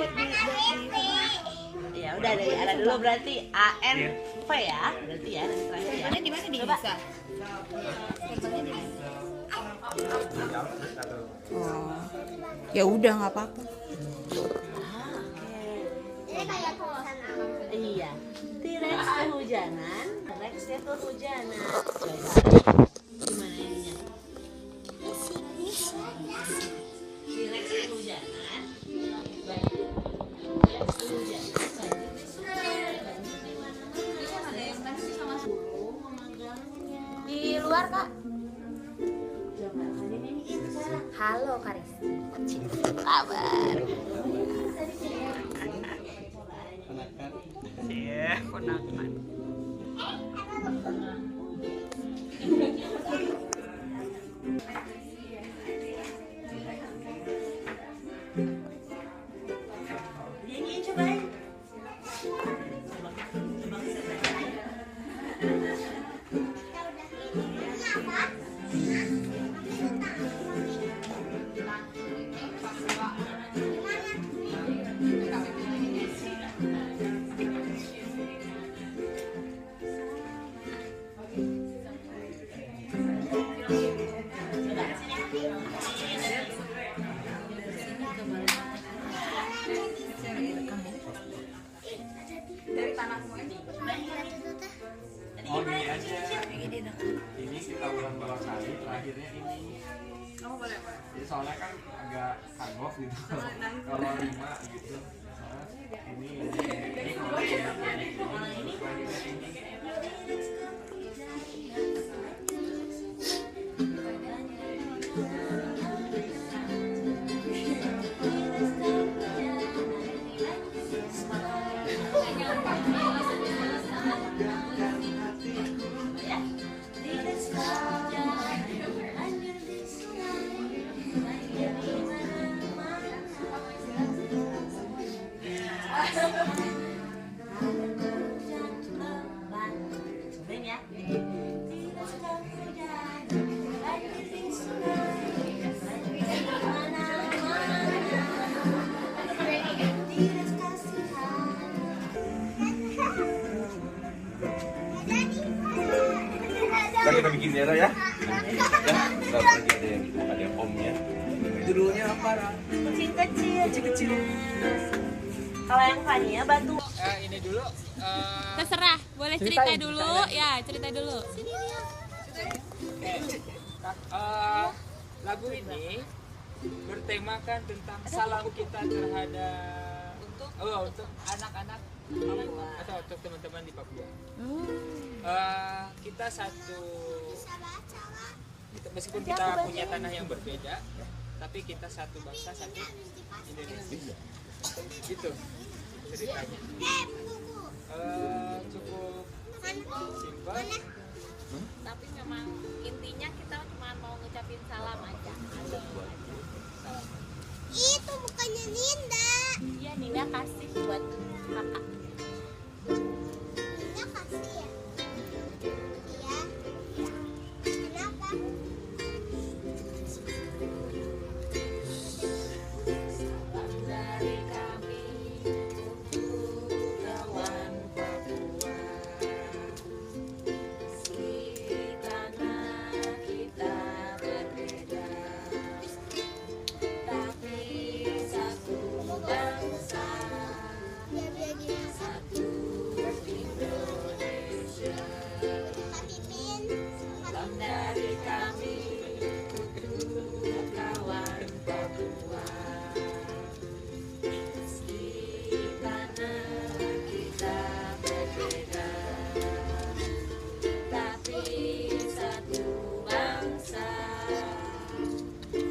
Ya udah dari arah dulu berarti ANV ya. Berarti ya dari terakhir ya. Di mana nih? Coba. Oh. Ya udah nggak apa-apa. Ini kayak tulisan apa? Iya. T-Rex kehujanan, T-Rexnya kehujanan. Coba. Gimana ininya? T-Rex kehujanan. T-Rex kehujanan. Ada yang kasih sama suruh memagangnya. Di luar kak. Halo Karis. Kabar. Iya, ponakan. Nyanyiin cobain. Oh gini aja. Ini kita ulang berapa kali, terakhirnya ini. Kamu boleh Pak. Jadi soalnya kan agak kagok gitu. Kalau 5 gitu. Soalnya ini kalau ini terakhirnya ini. Cobain ya. bendera ya. Kita pergi ada yang omnya. Judulnya apa? Kecil-kecil. Kalau yang Fania batu. Ini dulu. Terserah, boleh cerita dulu. Ya, cerita dulu. Lagu ini bertemakan tentang salam kita terhadap untuk anak-anak Papua atau untuk teman-teman di Papua. Kita meskipun kita punya tanah yang berbeda, tapi kita satu bangsa, satu Indonesia. Gitu ceritanya. Cukup simpel. Tapi memang intinya kita cuma mau ngucapin salam aja. Itu bukannya Ninda. Iya, Ninda kasih buat kakak. Ninda kasih ya? Iya. Kenapa? Salam dari kami untuk kawan Papua. Karena kita berbeda, tapi satu bangsa, satu Indonesia. Salam dari kami untuk kawan Papua. Karena kita berbeda, tapi satu bangsa,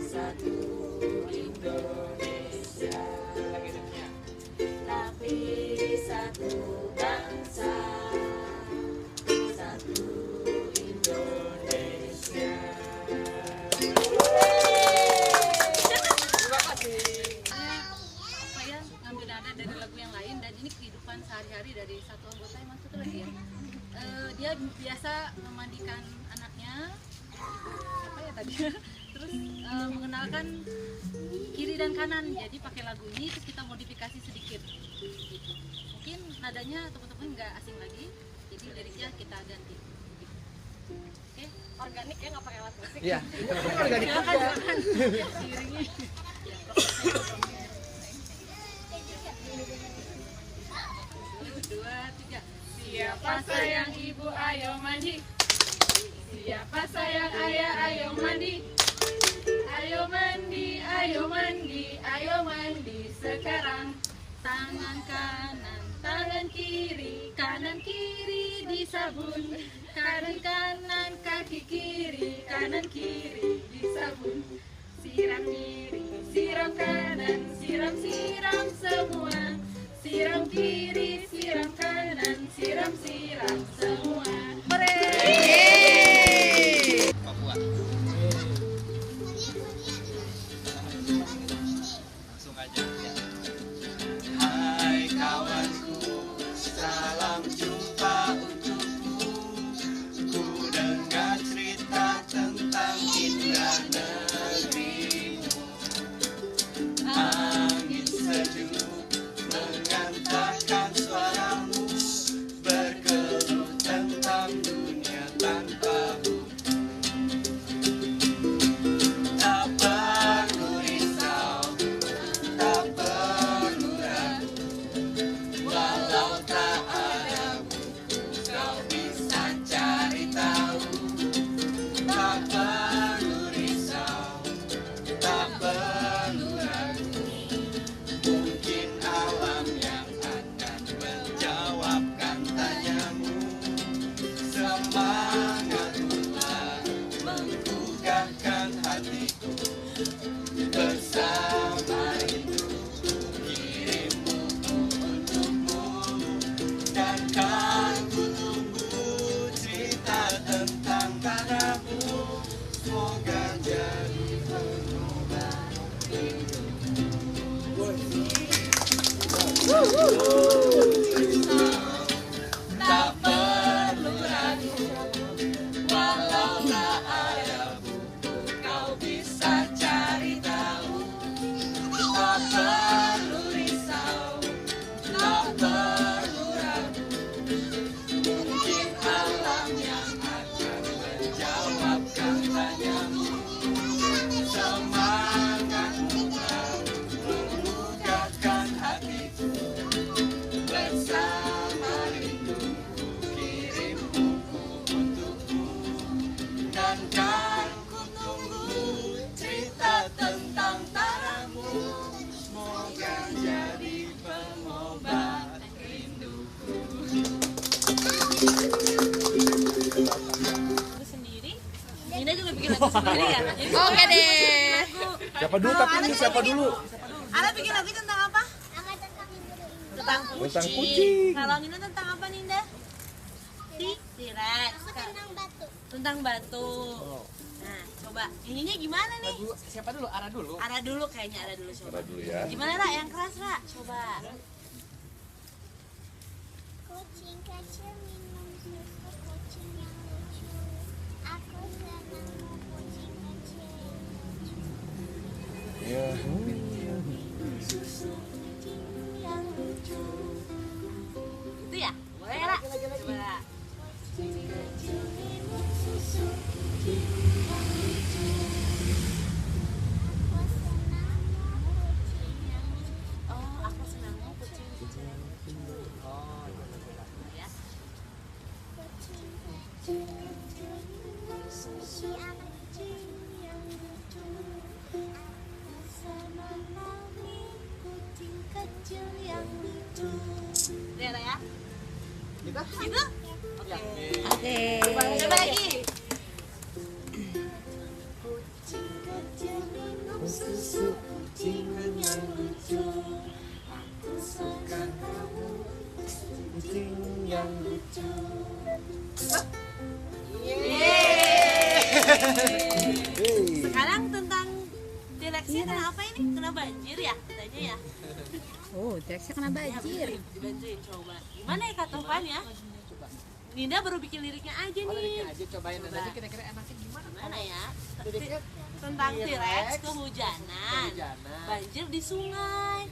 satu Indonesia. Tapi satu bangsa, satu Indonesia. Terima kasih. Apa ya, ngambil nada dari lagu yang lain, dan ini kehidupan sehari-hari dari satu anggota yang masuk lagi ya. Dia biasa memandikan anaknya, apa ya tadi, terus mengenalkan kiri dan kanan, jadi pakai lagu ini terus kita modifikasi sedikit. Mungkin nadanya teman-teman nggak asing lagi, jadi liriknya kita ganti. Oke, Organik ya, nggak pakai alat musik. Iya, organik juga. silakan. Diiringi. Ya, dua, tiga. Siapa sayang ibu, ayo mandi. Siapa sayang ayah, ayo mandi. Ayo mandi, ayo mandi, ayo mandi sekarang. Tangan kanan, tangan kiri, kanan kiri disabun. Kanan kanan, kaki kiri, kanan kiri disabun. Siram kiri, siram kanan, siram siram semua. Siram kiri, siram kanan, siram siram semua. Papua. Langsung aja ya. Hai kawanku, salam jumpa untukku. Ku dengar cerita tentang indah negerimu. Angin sejuk mengantarkan suaramu, berkeluh tentang dunia tanpa bukti. Tak perlu risau, tak perlu ragu, walau tak ada buku kau bisa cari tahu. Tak perlu risau, tak perlu ragu, mungkin alam yang akan menjawabkan tanyamu. Semangatlah menggugahkan hatiku, bersama rindu kirim buku untukmu, dan kan ku tunggu cerita tentang tanahmu. Semoga jadi pengobat tak perlu ragu, walau tak ada buku kau bisa cari tahu. Tak perlu risau, tak perlu ragu, mungkin alam yang akan menjawab bikin lagu sendiri ya. Jadi Oke deh. Siapa dulu tapi ini siapa dulu? Ana bikin lagu tentang apa? Tentang Tentang kucing. kucing. Kalau Nina tentang apa Ninda? T-Rex. Tentang batu. Tentang batu. Nah, coba ininya gimana nih? Lagu siapa dulu? Ara dulu. Ara dulu kayaknya, Ara dulu coba. Ara dulu ya. Gimana Ra? Yang keras Ra? Coba. Kucing kecil minum susu kucing yang lucu. Aku senang kucing kecil yang lucu. Ya. Susu kucing yang lucu. Itu ya? Boleh Ra? Coba Ra. Kucing kecil minum susu kucing yang lucu. Aku senang kucing yang lucu. Oh, aku senang kucing yang lucu. Oh, Ya. Kucing kecil minum susu kucing yang lucu. Aku senang kucing kecil yang lucu. Udah Ra ya? Gitu? Gitu? Oke. Coba lagi. Kucing kecil minum susu kucing yang lucu. Aku suka kamu kucing yang lucu. Sekarang tentang T-Rexnya kena apa ini? Kena banjir ya katanya ya? Oh, T-Rexnya kena banjir. Dibantuin coba. Gimana ya Kak Tovan ya? Ninda baru bikin liriknya aja Oh, nih. liriknya aja cobain Coba. nanti kira-kira enaknya gimana? Gimana ya? Liriknya Tentang T-Rex T-Rex, kehujanan. kehujanan. Banjir di sungai.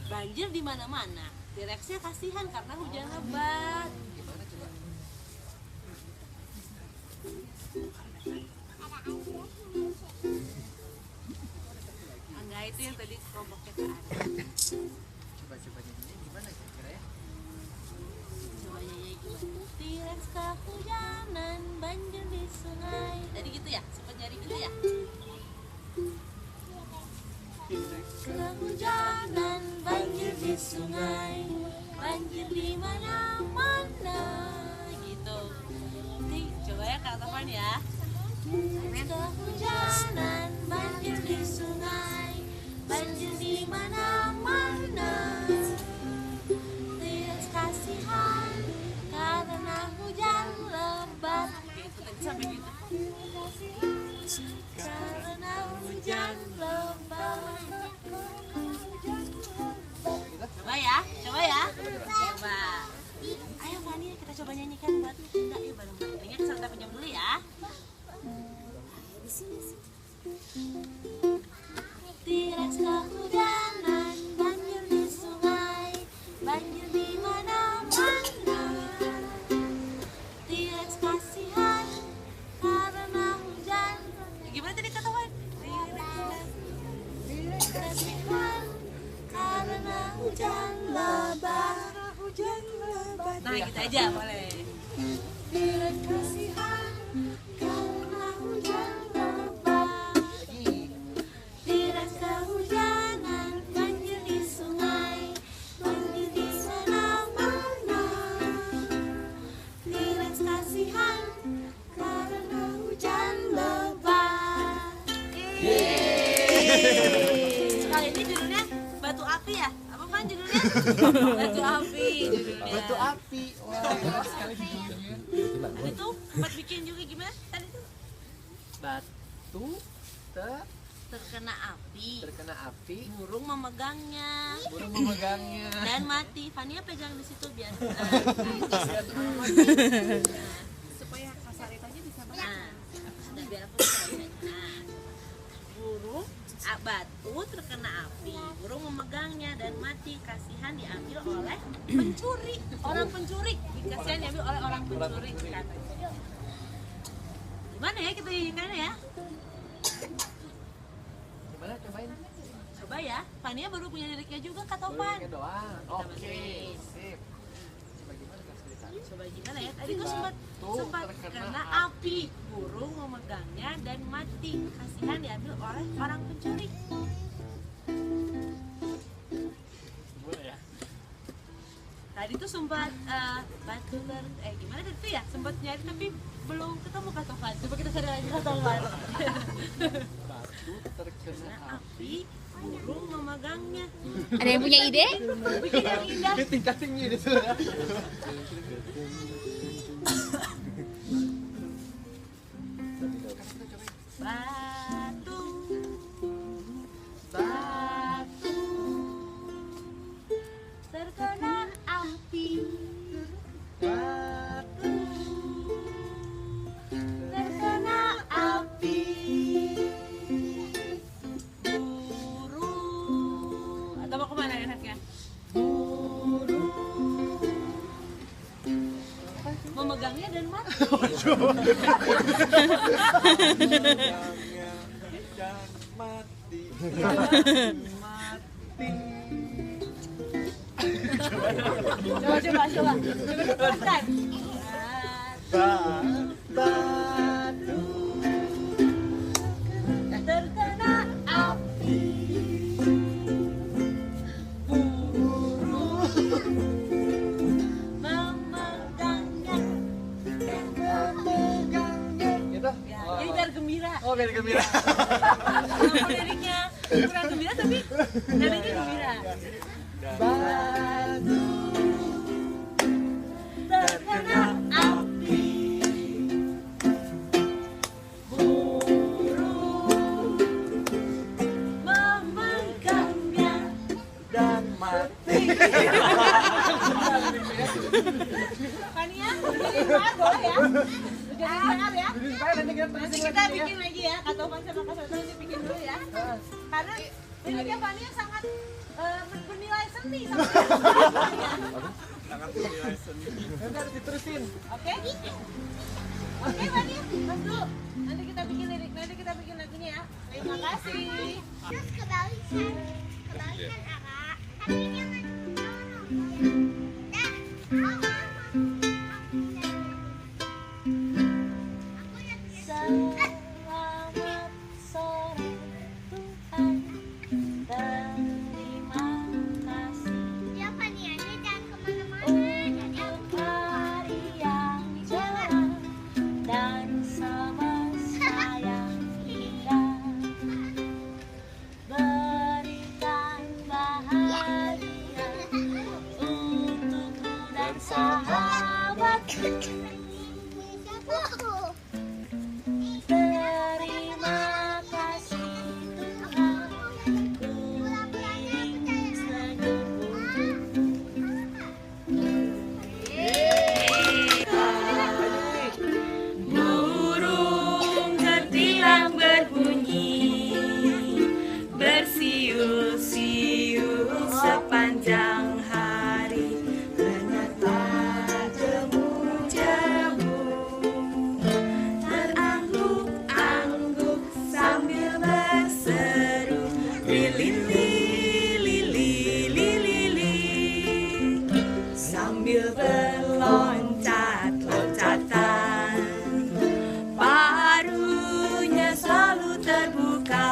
Banjir di mana-mana. T-Rexnya kasihan karena hujan lebat. Gimana coba? Enggak, itu yang tadi kelompoknya ke Ana. Coba nyanyinya gimana kira-kira ya? Coba nyanyi gimana? T-Rex kehujanan, banjir di sungai. Tadi gitu ya? Sempat nyari gitu ya? Kehujanan, banjir di sungai, banjir di mana-mana. Gitu. Nanti coba ya Kak Tovan ya. Kehujanan, banjir di sungai, banjir di mana-mana. T-Rex kasihan karena hujan lebat. Gitu tadi sampai gitu. Karena hujan lebat. Coba ya, coba ya. Coba. Ayo Fania, kita coba nyanyikan buat Ninda yuk bareng-bareng. Ini kita pinjam dulu ya. T-Rex kehujanan, banjir di sungai, banjir di mana-mana. T-Rex kasihan karena hujan. Gimana tadi kata Wan? T-Rex kasihan karena hujan lebat. Nah gitu aja boleh. T-Rex kasihan karena hujan lebat. T-Rex kehujanan, banjir di sungai, banjir di mana-mana. T-Rex kasihan karena hujan lebat. Sekali ini judulnya Batu Api ya? Apa Pan judulnya? Batu Api judulnya. Batu api. Wah, enak sekali judulnya. Tadi tuh sempat bikin juga gimana? Tadi tuh Batu terkena api, burung memegangnya, dan mati. Fania pegang di situ biar supaya kasar itu aja bisa makan. Nah, biar aku bisa bacain. Nah, burung batu terkena api, burung memegangnya dan mati. Kasihan diambil oleh pencuri, orang pencuri. Kasihan diambil oleh orang pencuri. Katanya. Gimana ya kita nyanyikannya ya? Gimana cobain? Coba ya, Fania baru punya liriknya juga Kak Tovan. Liriknya doang. Kita Oke, bantuin. sip. Coba gimana Kak cerita? Coba gimana ya? Tadi tuh sempat terkena api, burung memegangnya dan mati. Kasihan diambil oleh orang pencuri. Gimana ya? Tadi tuh sempat gimana tadi tuh ya? Sempat nyari tapi belum ketemu Kak Tovan. Coba kita cari lagi Kak Tovan. Batu terkena api, Burung memegangnya. Ada yang punya ide? Bikin yang indah. tingkat-tinggi itu. Batu, batu terkena api. Batu terkena api. Burung atau mau kemana enaknya? Memegangnya dan mati. Dan mati. Coba. Cepetan. Batu Terkena api. Burung memegangnya. gitu. Ya, jadi biar gembira. Oh, biar gembira. Walaupun liriknya kurang gembira tapi liriknya gembira. Batu Terkena api. Burung memegangnya dan mati. Fania, bikin PR boleh ya? Jadi PR ya? Nanti kita bikin lagi ya, Kak Tovan sama Kak Soto nanti bikin dulu ya. Karena liriknya Fania sangat bernilai seni. Sangat bernilai seni. Nanti harus diterusin. Oke? Oke Fania, mas dulu. Nanti kita bikin lirik, nanti kita bikin lagunya ya. Terima kasih. Terus kebalikan Ara. Tapi jangan. Selamat sore Tuhan, terima kasih Ya Fanianya jangan kemana-mana. untuk hari yang cerah dan sama-sama yang indah. Berikan bahagia untukku dan sahabatku. Terima kasih Tuhan, ku ingin senyummu. Burung tertilang berbunyi, bersiul-siul sepanjang hari. Ternyata jemu-jemu terangguk-angguk sambil berseru lili-lili-lili-lili sambil berloncat-loncatan. Paruhnya selalu terbuka,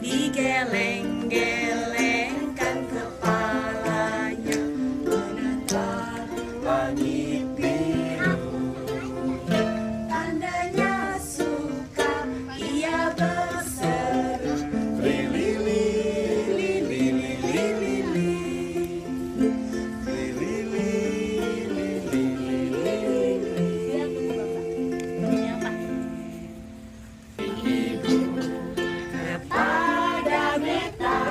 digeleng-gelengkan kepalanya menatap langit biru. Tandanya suka, ia berseru lili-lili-lili-lili. Kepada beta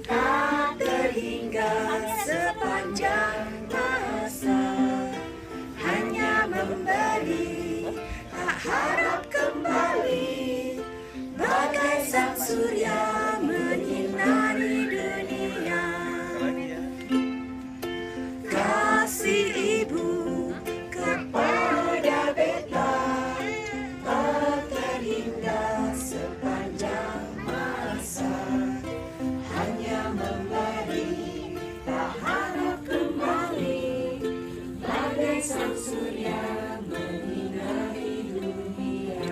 tak terhingga sepanjang masa, hanya memberi tak harap kembali, bagai sang surya menyinari dunia. Kasih ibu kepada beta tak terhingga sepanjang masa, hanya memberi tak harap kembali, bagai sang surya menyinari dunia.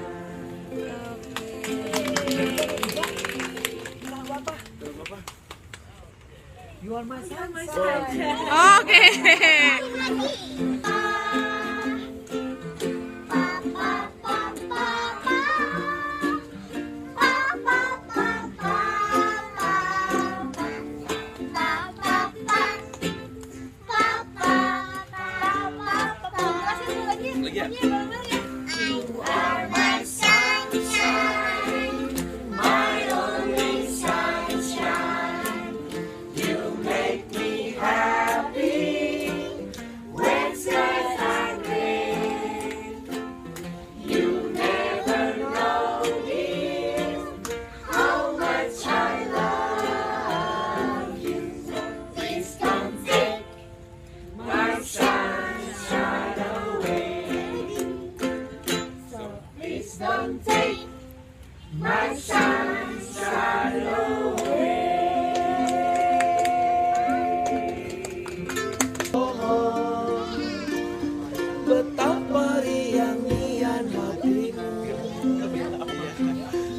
You are my sunshine. Oke. Don't take my sunshine away. Betapa riang-riang hatimu,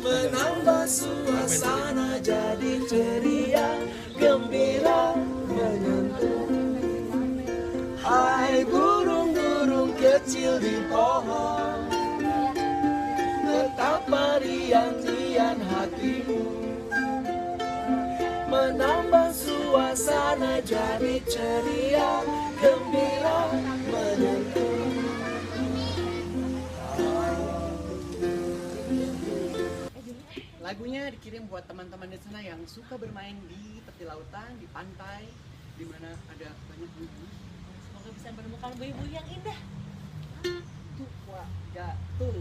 menambah suasana jadi ceria, gembira menyentuh. Hai burung-burung kecil di pohon, betapa riang-riang hatimu, menambah suasana jadi ceria, gembira menyentuh. Lagunya dikirim buat teman-teman di sana yang suka bermain di tepi lautan, di pantai, di mana ada banyak ibu. Semoga bisa menemukan ibu-ibu yang indah. Tuh, wah, jatuh.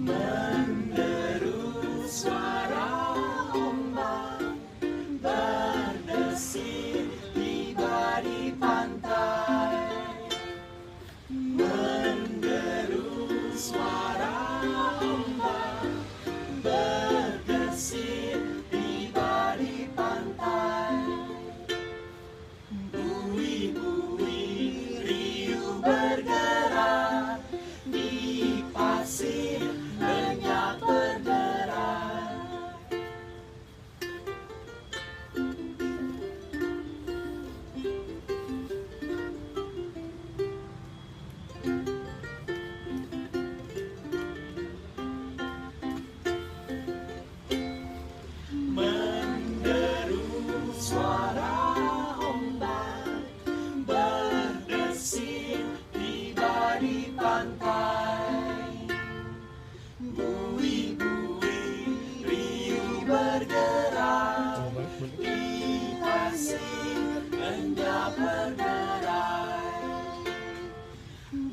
Menderu suara ombak berdesir tiba di pantai. Menderu suara ombak berdesir tiba di pantai. Buih-buih riuh bergerak di pasir, lenyap berderai. Menderu suara ombak berdesir tiba di pantai. Buih-buih riuh bergerak di pasir, lenyap berderai.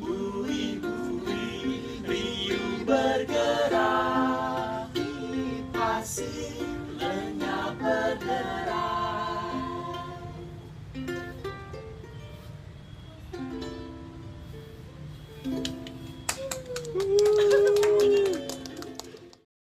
Buih-buih riuh bergerak di pasir,